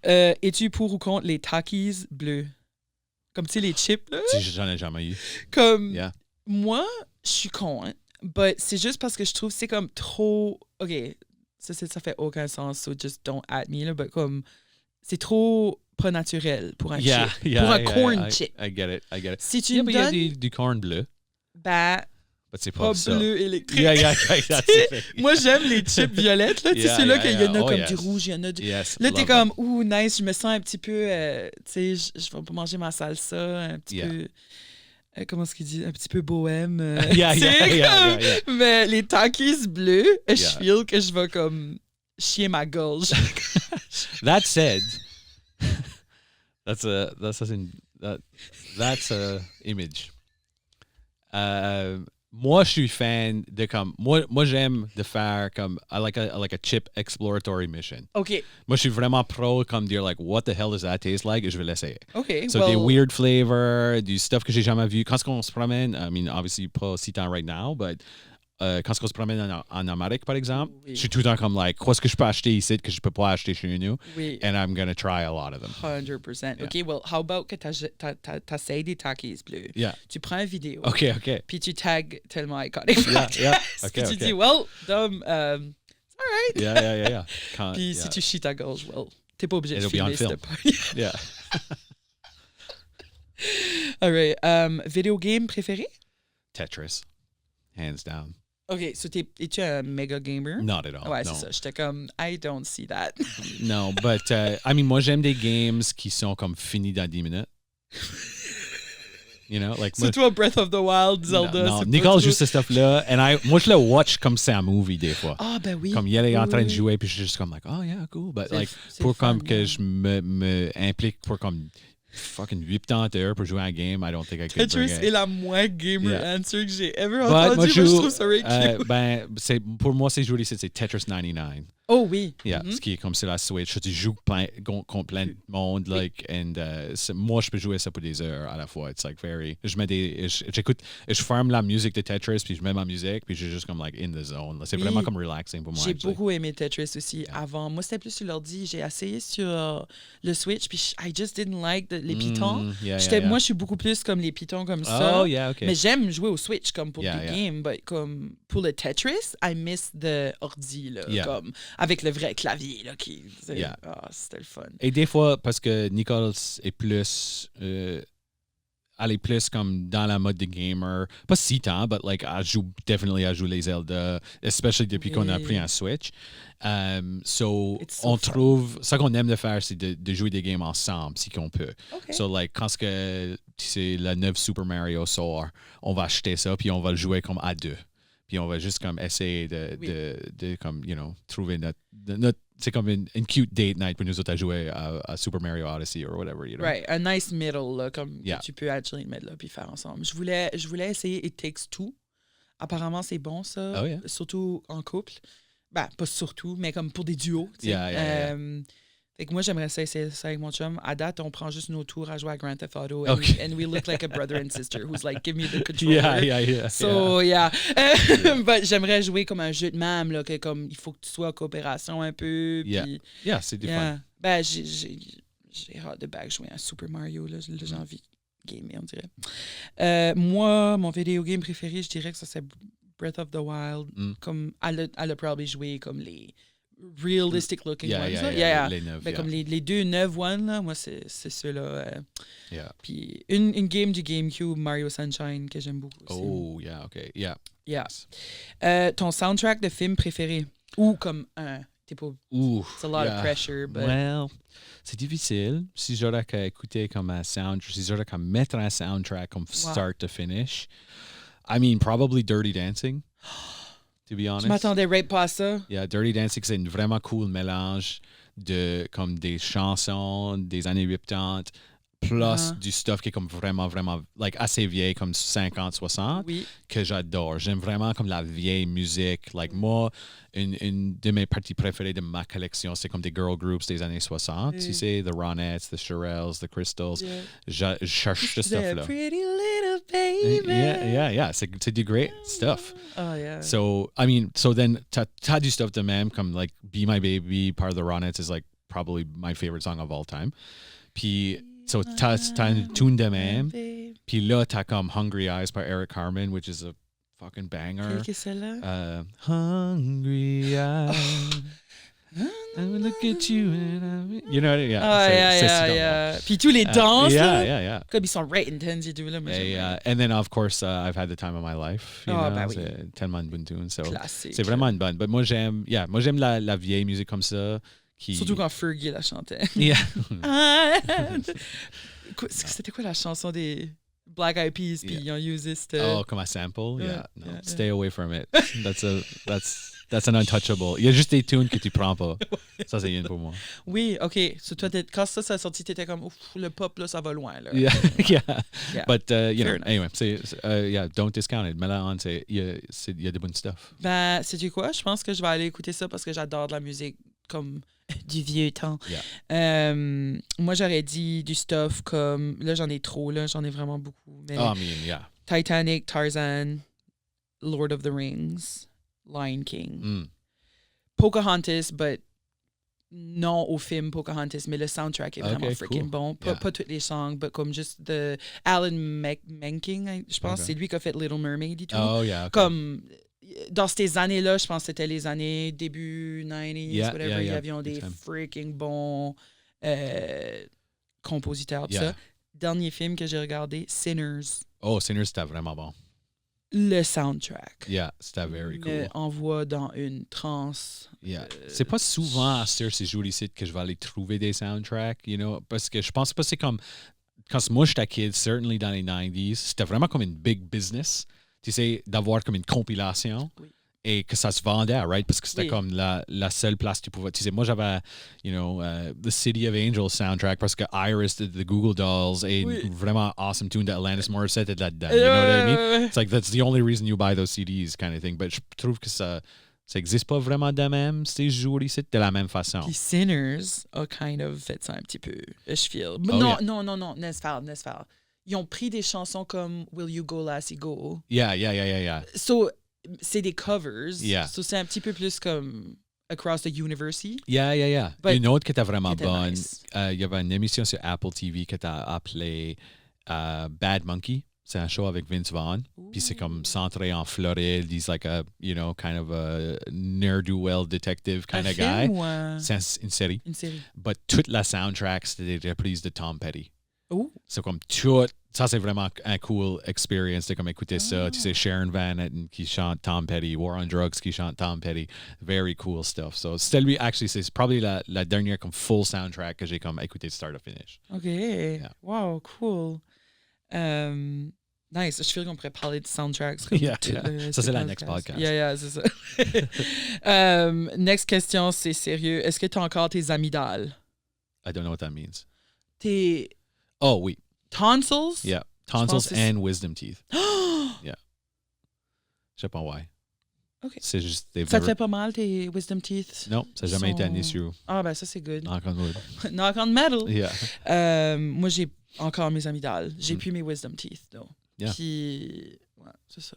Speaker 2: And, es-tu pour ou contre les Takis bleus? Comme tu sais, les chips, là?
Speaker 1: J'en ai jamais eu.
Speaker 2: Comme,
Speaker 1: Yeah.
Speaker 2: moi, je suis contre, but c'est juste parce que je trouve que c'est comme trop... OK, ça fait aucun sens, so just don't at me, là, but comme, c'est trop pas naturel pour un chip. Pour un corn chip.
Speaker 1: I get it.
Speaker 2: Si tu
Speaker 1: Yeah,
Speaker 2: me
Speaker 1: but il y a
Speaker 2: donnes,
Speaker 1: du corn bleu,
Speaker 2: ben,
Speaker 1: but c'est
Speaker 2: pas
Speaker 1: pas ça.
Speaker 2: bleu électrique.
Speaker 1: Yeah, that's it.
Speaker 2: Moi, j'aime les chips violettes, là. Tu sais,
Speaker 1: Yeah,
Speaker 2: ceux-là
Speaker 1: yeah,
Speaker 2: qu'il y en a
Speaker 1: yeah. Oh,
Speaker 2: comme
Speaker 1: yes.
Speaker 2: du rouge, il y en a du...
Speaker 1: Yes.
Speaker 2: Là, t'es
Speaker 1: love
Speaker 2: comme, ouh, nice, je me sens un petit peu, tu sais, je vais pas manger ma salsa, un petit
Speaker 1: Yeah.
Speaker 2: peu, comment est-ce qu'il dit, un petit peu bohème.
Speaker 1: Yeah,
Speaker 2: tu sais,
Speaker 1: yeah.
Speaker 2: Mais les Takis bleus, je
Speaker 1: Yeah.
Speaker 2: feel que je vais comme chier ma gorge.
Speaker 1: That said, that's a image. Moi, je suis fan de comme moi j'aime de faire comme I like a chip exploratory mission.
Speaker 2: OK,
Speaker 1: Moi, je suis vraiment pro comme dire like what the hell does that taste like et je vais l'essayer.
Speaker 2: OK,
Speaker 1: So des weird flavors, du stuff que j'ai jamais vu. Quand on se promène, I mean obviously pas si tant right now, but quand on se promène en Amérique par exemple,
Speaker 2: Oui.
Speaker 1: je suis tout le temps comme like qu'est-ce que je peux acheter ici que je peux pas acheter chez nous,
Speaker 2: Oui.
Speaker 1: and I'm gonna try a lot of them.
Speaker 2: 100%. OK, well, how about que t'essayes des Takis bleus?
Speaker 1: Yeah.
Speaker 2: Tu prends une vidéo.
Speaker 1: OK.
Speaker 2: Puis tu tags tellement iconic.
Speaker 1: Yeah.
Speaker 2: Puis tu
Speaker 1: OK.
Speaker 2: dis, well, Dom, all right.
Speaker 1: Yeah. Quand-
Speaker 2: Puis
Speaker 1: yeah.
Speaker 2: si tu chies ta gorge, well, t'es pas obligé de
Speaker 1: It'll be on
Speaker 2: filmer
Speaker 1: film.
Speaker 2: cette
Speaker 1: Yeah.
Speaker 2: All right. Video game préféré?
Speaker 1: Tetris. Hands down.
Speaker 2: OK, so es-tu un méga gamer?
Speaker 1: Not at all.
Speaker 2: Ouais,
Speaker 1: no.
Speaker 2: c'est ça. J'étais comme, I don't see that.
Speaker 1: No, but I mean, moi, j'aime des games qui sont comme finis dans 10 minutes. You know, like
Speaker 2: C'est toi, Breath of the Wild, Zelda.
Speaker 1: Non,
Speaker 2: c'est pas
Speaker 1: Nicole
Speaker 2: trop-
Speaker 1: joue ce stuff-là, moi, je le watch comme c'est un movie des fois.
Speaker 2: Ah, ben oui.
Speaker 1: Comme il est en train de
Speaker 2: Oui.
Speaker 1: jouer, puis je suis juste comme, like, oh yeah, cool. But
Speaker 2: C'est
Speaker 1: like,
Speaker 2: c'est
Speaker 1: pour
Speaker 2: fun,
Speaker 1: comme que
Speaker 2: yeah.
Speaker 1: je me implique pour comme fucking 80 heures pour jouer à un game, I don't think I could bring
Speaker 2: Tetris
Speaker 1: it.
Speaker 2: est la moins gamer
Speaker 1: Yeah.
Speaker 2: answer que j'ai ever
Speaker 1: But
Speaker 2: entendue.
Speaker 1: moi,
Speaker 2: Je trouve ça very cute.
Speaker 1: pour moi, c'est joué ici, c'est Tetris 99.
Speaker 2: Oh oui.
Speaker 1: Yeah,
Speaker 2: Mhm.
Speaker 1: ce qui est comme sur la Switch. Tu joues contre plein de monde, like, and moi, je peux jouer ça pour des heures à la fois. It's like very. J'écoute, je ferme la musique de Tetris, puis je mets ma musique, puis je suis juste comme like in the zone. C'est
Speaker 2: Oui.
Speaker 1: vraiment comme relaxing pour moi.
Speaker 2: J'ai
Speaker 1: actually.
Speaker 2: beaucoup aimé Tetris aussi avant. Moi, c'était plus sur l'ordi. J'ai essayé sur le Switch, puis I just didn't like les pitons.
Speaker 1: Yeah.
Speaker 2: Moi, je suis beaucoup plus comme les pitons comme ça.
Speaker 1: Oh, yeah, okay.
Speaker 2: Mais j'aime jouer au Switch comme pour
Speaker 1: Yeah,
Speaker 2: des
Speaker 1: yeah.
Speaker 2: games, but comme pour le Tetris, I miss the ordi, là,
Speaker 1: Yeah.
Speaker 2: comme avec le vrai clavier, là, qui...
Speaker 1: Yeah.
Speaker 2: C'était le fun.
Speaker 1: Et des fois, parce que Nicole est plus. Elle est plus comme dans la mode de gamer. Pas si tant, but like, elle joue les Zelda, especially depuis qu'on a
Speaker 2: Oui.
Speaker 1: pris un Switch. So,
Speaker 2: It's so
Speaker 1: on
Speaker 2: fun.
Speaker 1: trouve. Ce qu'on aime de faire, c'est de jouer des games ensemble, si qu'on peut.
Speaker 2: OK.
Speaker 1: So, like, quand c'est la 9 Super Mario sort, on va acheter ça, puis on va le jouer comme à deux. Puis on va juste comme essayer de comme, you know, trouver notre c'est comme une cute date night pour nous autres à jouer à Super Mario Odyssey or whatever, you know.
Speaker 2: Right, a nice middle, là, comme
Speaker 1: Yeah.
Speaker 2: que tu peux actually mettre là puis faire ensemble. Je voulais essayer It Takes Two. Apparemment, c'est bon, ça.
Speaker 1: Oh, yeah.
Speaker 2: Surtout en couple. Ben, pas surtout, mais comme pour des duos. Tu sais.
Speaker 1: Yeah.
Speaker 2: Fait que moi, j'aimerais ça essayer ça avec mon chum. À date, on prend juste nos tours à jouer à Grand Theft Auto. And,
Speaker 1: Okay.
Speaker 2: and we look like a brother and sister who's like, give me the controller.
Speaker 1: Yeah.
Speaker 2: So, yeah. But j'aimerais jouer comme un jeu de même, là, que comme il faut que tu sois en coopération un peu.
Speaker 1: Yeah.
Speaker 2: Puis,
Speaker 1: Yeah, c'est du fun.
Speaker 2: yeah. Ben, j'ai hâte de back jouer à Super Mario. Là, j'ai envie de gamer, on dirait. Moi, mon vidéo game préféré, je dirais que ça c'est Breath of the Wild.
Speaker 1: Mm.
Speaker 2: Comme, elle a probably joué comme les realistic looking
Speaker 1: Yeah,
Speaker 2: ones.
Speaker 1: yeah,
Speaker 2: là.
Speaker 1: yeah, les neufs,
Speaker 2: Ben,
Speaker 1: yeah.
Speaker 2: comme les deux neufs ones, là, moi, c'est ceux-là.
Speaker 1: Yeah.
Speaker 2: Puis une game du GameCube, Mario Sunshine, que j'aime beaucoup aussi.
Speaker 1: Oh, yeah, okay. Yeah.
Speaker 2: Yeah. Ton soundtrack de film préféré? Ou comme un... T'es pas...
Speaker 1: Ooh.
Speaker 2: It's a lot of pressure, but...
Speaker 1: Well, c'est difficile. Si j'aurais qu'à écouter comme un soundtrack, si j'aurais qu'à mettre un soundtrack comme start to finish, I mean, probably Dirty Dancing, to be honest.
Speaker 2: Je m'attendais right pas à ça.
Speaker 1: Yeah, Dirty Dancing, c'est un vraiment cool mélange de comme des chansons des années 80 plus du stuff qui est comme vraiment, like assez vieille, comme 50, 60,
Speaker 2: Oui.
Speaker 1: que j'adore. J'aime vraiment comme la vieille musique. Like moi, une de mes parties préférées de ma collection, c'est comme des girl groups des années 60. Tu sais, the Ronettes, the Shirelles, the Crystals.
Speaker 2: Yeah.
Speaker 1: Je cherche ce
Speaker 2: The
Speaker 1: stuff-là.
Speaker 2: pretty little baby.
Speaker 1: Yeah. C'est du great stuff.
Speaker 2: Oh, yeah.
Speaker 1: So, I mean, so then, t'as du stuff de même, comme like Be My Baby, part of the Ronettes is like probably my favorite song of all time. Puis, so t'as une tune de même. Puis là, t'as comme Hungry Eyes par Eric Carmen, which is a fucking banger.
Speaker 2: Quelle est celle-là?
Speaker 1: Hungry Eyes. I will look at you and you know, yeah.
Speaker 2: Ah,
Speaker 1: c'est
Speaker 2: yeah. Puis tous les danses, là.
Speaker 1: Yeah.
Speaker 2: Comme ils sont right intense, et tout, là. Moi, j'aime.
Speaker 1: And then, of course, I've had the time of my life. You know,
Speaker 2: ben oui.
Speaker 1: c'est tellement une bonne tune. So,
Speaker 2: Classique.
Speaker 1: c'est vraiment une bonne. But moi, j'aime la vieille musique comme ça.
Speaker 2: Surtout quand Fergie la chantait.
Speaker 1: Yeah.
Speaker 2: C'était quoi la chanson des Black Eyed Peas? Puis ils ont usé cette...
Speaker 1: Oh, comme un sample? Yeah. No.
Speaker 2: yeah.
Speaker 1: Stay away from it. That's an untouchable. Il y a juste des tunes que tu prends pas. Ça, c'est une pour moi.
Speaker 2: Oui, OK. So, toi, quand ça a sorti, t'étais comme, ouf, le pop, là, ça va loin, là.
Speaker 1: Yeah.
Speaker 2: Yeah.
Speaker 1: But, you know,
Speaker 2: enough.
Speaker 1: anyway, don't discount it. Mets-la on, il y a des bonnes stuff.
Speaker 2: Ben, sais-tu quoi? Je pense que je vais aller écouter ça parce que j'adore de la musique comme du vieux temps.
Speaker 1: Yeah.
Speaker 2: Moi, j'aurais dit du stuff comme... Là, j'en ai trop, là. J'en ai vraiment beaucoup. Mais
Speaker 1: I mean, yeah.
Speaker 2: Titanic, Tarzan, Lord of the Rings, Lion King. Pocahontas, but non au film Pocahontas, mais le soundtrack est vraiment freaking bon. Pas toutes les songs, but comme juste de Alan Menken, je pense. C'est lui qui a fait Little Mermaid et tout.
Speaker 1: Oh, yeah. Okay.
Speaker 2: Comme... Dans ces années-là, je pense que c'était les années début 90s, whatever. Il y avait des freaking bons compositeurs, tout ça. Dernier film que j'ai regardé, Sinners.
Speaker 1: Oh, Sinners, c'était vraiment bon.
Speaker 2: Le soundtrack.
Speaker 1: Yeah, c'était very cool.
Speaker 2: Me envoie dans une transe.
Speaker 1: Yeah. C'est pas souvent à ces jolis sites que je vais aller trouver des soundtracks, you know, parce que je pense pas c'est comme quand moi j'étais kid, certainly dans les 90s, c'était vraiment comme une big business. Tu sais, d'avoir comme une compilation et que ça se vendait, right? Parce que c'était comme la seule place que tu pouvais... Tu sais, moi, j'avais, you know, The City of Angels soundtrack parce que Iris de The Google Dolls et une vraiment awesome tune de Alanis Morissette est là-dedans. You know what I mean? It's like, that's the only reason you buy those CDs kind of thing. But je trouve que ça existe pas vraiment de même, ces jolis sites de la même façon.
Speaker 2: Puis Sinners a kind of fait ça un petit peu, je feel. Non, Nesfall. Ils ont pris des chansons comme Will You Go Lassie Go.
Speaker 1: Yeah.
Speaker 2: So, c'est des covers.
Speaker 1: Yeah.
Speaker 2: So, c'est un petit peu plus comme Across the Universe.
Speaker 1: Yeah. Une autre qui était vraiment bonne.
Speaker 2: Nice.
Speaker 1: Il y avait une émission sur Apple TV qui était appelée Bad Monkey. C'est un show avec Vince Vaughn. Puis c'est comme centré en Floride. He's like a, you know, kind of a ne'er-do-well detective kind of guy. C'est une série. But toute la soundtrack, c'était des reprises de Tom Petty. C'est comme tout. Ça, c'est vraiment un cool experience de comme écouter ça. Tu sais, Sharon Van Etten qui chante Tom Petty, War on Drugs qui chante Tom Petty. Very cool stuff. So, c'était lui, actually, c'est probably la dernière comme full soundtrack que j'ai comme écouté de start to finish.
Speaker 2: OK. Yeah. Wow, cool. Nice. Je feel qu'on pourrait parler de soundtracks.
Speaker 1: Yeah. Ça, c'est la next podcast.
Speaker 2: Yeah, c'est ça. Next question, c'est sérieux. Est-ce que tu as encore tes amygdales?
Speaker 1: I don't know what that means.
Speaker 2: Tes...
Speaker 1: Oh, oui.
Speaker 2: Tonsils?
Speaker 1: Yeah. Tonsils and wisdom teeth. Yeah. Je sais pas why.
Speaker 2: OK.
Speaker 1: C'est juste...
Speaker 2: Ça te fait pas mal, tes wisdom teeth?
Speaker 1: Non, ça n'a jamais été un issue.
Speaker 2: Ah, ben ça, c'est good.
Speaker 1: Knock on wood.
Speaker 2: Knock on metal.
Speaker 1: Yeah.
Speaker 2: Moi, j'ai encore mes amygdales. J'ai plus mes wisdom teeth, though.
Speaker 1: Yeah.
Speaker 2: Puis, ouais, c'est ça.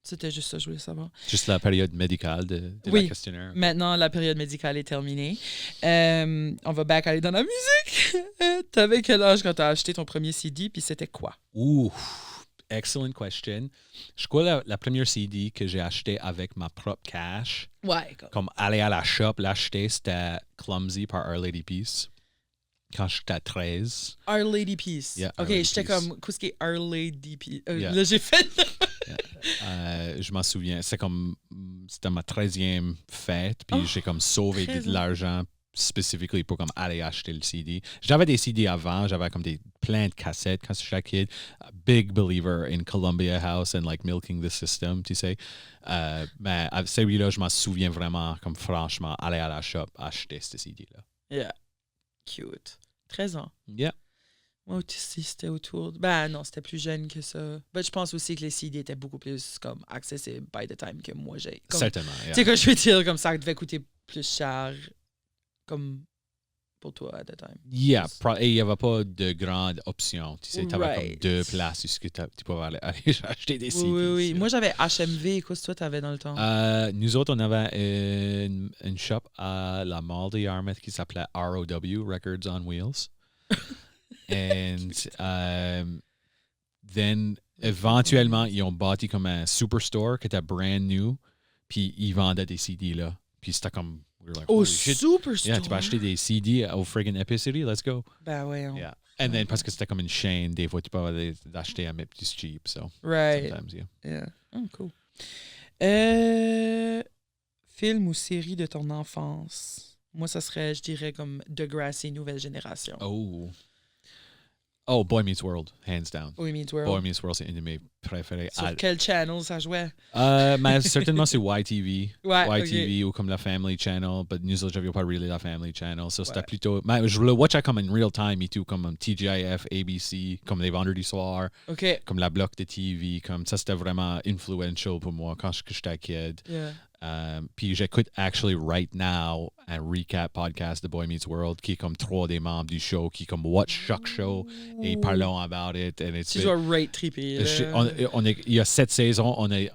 Speaker 2: C'était juste ça, je voulais savoir.
Speaker 1: Juste la période médicale de la questionnaire.
Speaker 2: Maintenant, la période médicale est terminée. On va back aller dans la musique. T'avais quel âge quand t'as acheté ton premier CD, puis c'était quoi?
Speaker 1: Ouh! Excellent question. Je crois la première CD que j'ai acheté avec ma propre cash,
Speaker 2: Ouais,
Speaker 1: comme aller à la shop, l'acheter, c'était Clumsy par Our Lady Peace. Quand j'étais à 13.
Speaker 2: Our Lady Peace.
Speaker 1: Yeah,
Speaker 2: OK,
Speaker 1: Our Lady
Speaker 2: j'étais
Speaker 1: Peace.
Speaker 2: comme, qu'est-ce qui est Our Lady Peace?
Speaker 1: Yeah.
Speaker 2: Là, j'ai fait...
Speaker 1: Je m'en souviens. C'était ma 13e fête, puis j'ai comme sauvé
Speaker 2: 13
Speaker 1: de
Speaker 2: ans.
Speaker 1: l'argent spécifiquement pour comme aller acheter le CD. J'avais des CD avant, j'avais comme plein de cassettes quand j'étais kid. Big believer in Columbia House and like milking the system, tu sais. Mais celui-là, je m'en souviens vraiment, comme franchement, aller à la shop, acheter ce CD-là.
Speaker 2: Yeah. Cute. 13 ans.
Speaker 1: Yeah.
Speaker 2: Moi aussi, c'était autour... Ben non, c'était plus jeune que ça. Mais je pense aussi que les CD étaient beaucoup plus comme accessibles by the time que moi j'ai. Comme...
Speaker 1: Certainement.
Speaker 2: Tu
Speaker 1: Yeah.
Speaker 2: sais, quand je veux dire, comme ça devait coûter plus cher comme pour toi at the time.
Speaker 1: Yeah, et il n'y avait pas de grande option. Tu sais, tu avais
Speaker 2: Right.
Speaker 1: comme deux places où tu pouvais aller acheter des CD.
Speaker 2: Oui. Moi, j'avais HMV. Qu'est-ce que toi, t'avais dans le temps?
Speaker 1: Nous autres, on avait une shop à la Mall de Yarmouth qui s'appelait ROW, Records on Wheels. And then, éventuellement, ils ont bâti comme un superstore qui était brand new, puis ils vendaient des CD là. Puis c'était comme, we were like,
Speaker 2: Au
Speaker 1: holy shit.
Speaker 2: Superstore?
Speaker 1: Yeah, tu peux acheter des CD au friggin' Epicery, let's go.
Speaker 2: Ben ouais.
Speaker 1: Yeah. And then, parce que c'était comme une chaîne, des fois, tu peux aller l'acheter à mais plus cheap, so
Speaker 2: Right.
Speaker 1: sometimes, yeah.
Speaker 2: Yeah. Oh, cool. Film ou série de ton enfance? Moi, ça serait, je dirais, comme Degrassi, Nouvelle Génération.
Speaker 1: Oh, Boy Meets World, hands down.
Speaker 2: Boy Meets World.
Speaker 1: Boy Meets World, c'est une de mes préférées.
Speaker 2: Sur quel channel ça jouait?
Speaker 1: Mais certainement, c'est YTV.
Speaker 2: Ouais,
Speaker 1: YTV ou comme la Family Channel, but nous autres, j'avais pas really la Family Channel. So c'était
Speaker 2: Ouais.
Speaker 1: plutôt... Mais je le watchais comme en real time et tout, comme TGIF, ABC, comme les vendredis soirs,
Speaker 2: OK.
Speaker 1: comme la bloc de TV. Comme ça, c'était vraiment influential pour moi quand j'étais kid.
Speaker 2: Yeah.
Speaker 1: Puis j'écoute actually right now un recap podcast de Boy Meets World qui est comme 3 des membres du show qui comme watch chaque show et parlons about it. And it's
Speaker 2: Tu dois rate triper.
Speaker 1: il y a 7 saisons, on est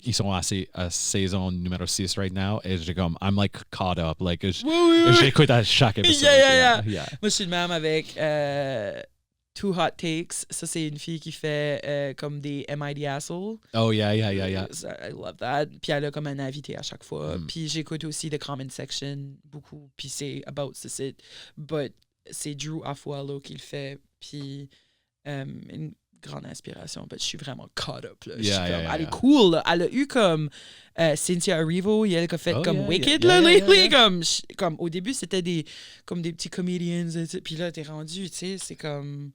Speaker 1: ils sont à saison numéro 6 right now et j'ai comme I'm like caught up like
Speaker 2: oui.
Speaker 1: j'écoute à chaque épisode.
Speaker 2: Yeah.
Speaker 1: Yeah.
Speaker 2: Moi, je suis le même avec Two Hot Takes. Ça, c'est une fille qui fait comme des MID Asshole.
Speaker 1: Oh yeah.
Speaker 2: I love that. Puis elle a comme un invité à chaque fois.
Speaker 1: Mm.
Speaker 2: Puis j'écoute aussi The Comment Section beaucoup. Puis c'est about ce site. But c'est Drew Afualo qui le fait. Puis une grande inspiration. But je suis vraiment caught up. Là. Elle est cool. Là. Elle a eu comme Cynthia Erivo. Elle a fait comme Wicked là, lately. Comme au début, c'était des petits comedians. Puis là, t'es rendu, tu sais, c'est comme...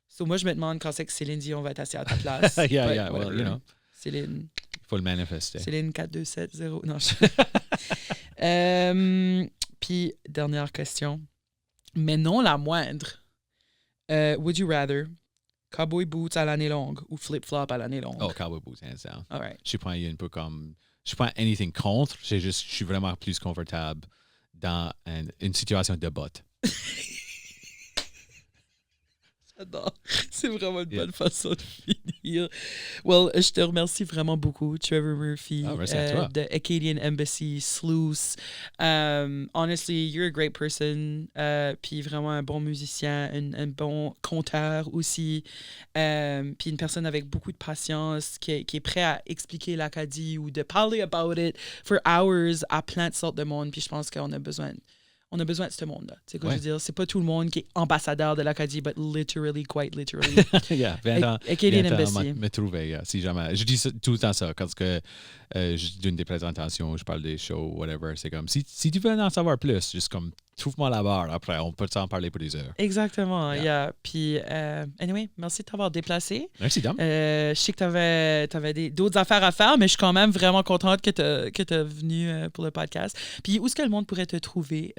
Speaker 2: So, moi, je me demande quand c'est que Céline Dion va être assise à ta place.
Speaker 1: Yeah.
Speaker 2: But
Speaker 1: Well, you know,
Speaker 2: Céline...
Speaker 1: il faut le manifester.
Speaker 2: Céline 4270. Non, puis, dernière question. Mais non la moindre. Would you rather cowboy boots à l'année longue ou flip-flop à l'année longue?
Speaker 1: Oh, Cowboy Boots, hands down.
Speaker 2: All right.
Speaker 1: Je suis pas un peu comme... Je suis pas anything contre, je suis vraiment plus confortable dans une situation de botte.
Speaker 2: J'adore. C'est vraiment une bonne façon de finir. Well, je te remercie vraiment beaucoup, Trevor Murphy,
Speaker 1: merci à toi.
Speaker 2: de Acadian Embassy, Sluice. Honestly, you're a great person. Puis vraiment un bon musicien, un bon conteur aussi. Puis une personne avec beaucoup de patience, qui est prêt à expliquer l'Acadie ou de parler about it for hours à plein de sortes de monde. Puis je pense qu'on a besoin de ce monde-là. Tu sais quoi je veux dire? C'est pas tout le monde qui est ambassadeur de l'Acadie, but literally, quite literally.
Speaker 1: Yeah,
Speaker 2: Acadian Embassy.
Speaker 1: Me trouver, si jamais. Je dis tout le temps ça, quand je donne des présentations, je parle des shows, whatever. C'est comme, si tu veux en savoir plus, juste comme, trouve-moi la barre. Après, on peut s'en parler pour des heures.
Speaker 2: Exactement,
Speaker 1: Yeah.
Speaker 2: yeah. Puis, anyway, merci de t'avoir déplacé.
Speaker 1: Merci, Dom.
Speaker 2: Je sais que t'avais d'autres affaires à faire, mais je suis quand même vraiment contente que t'es venu pour le podcast. Puis, où est-ce que le monde pourrait te trouver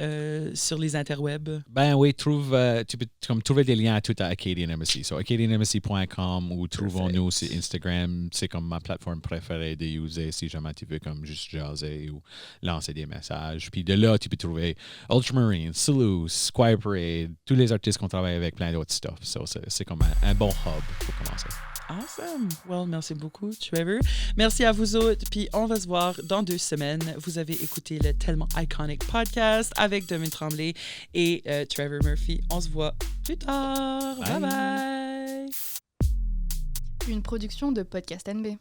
Speaker 2: sur les interwebs?
Speaker 1: Ben oui, tu peux comme trouver des liens à tout à Acadian Embassy. So, acadianembassy.com ou trouvons-nous sur Instagram. C'est comme ma plateforme préférée de user si jamais tu veux comme juste jaser ou lancer des messages. Puis de là, tu peux trouver Ultramarine, Sluice, Squire Parade, tous les artistes qu'on travaille avec, plein d'autres stuff. So, c'est comme un bon hub pour commencer.
Speaker 2: Awesome. Well, merci beaucoup, Trevor. Merci à vous autres. Puis on va se voir dans 2 semaines. Vous avez écouté le Tellement Iconic podcast avec Dominique Tremblay et Trevor Murphy. On se voit plus tard. Bye bye.
Speaker 5: une production de Podcast NB.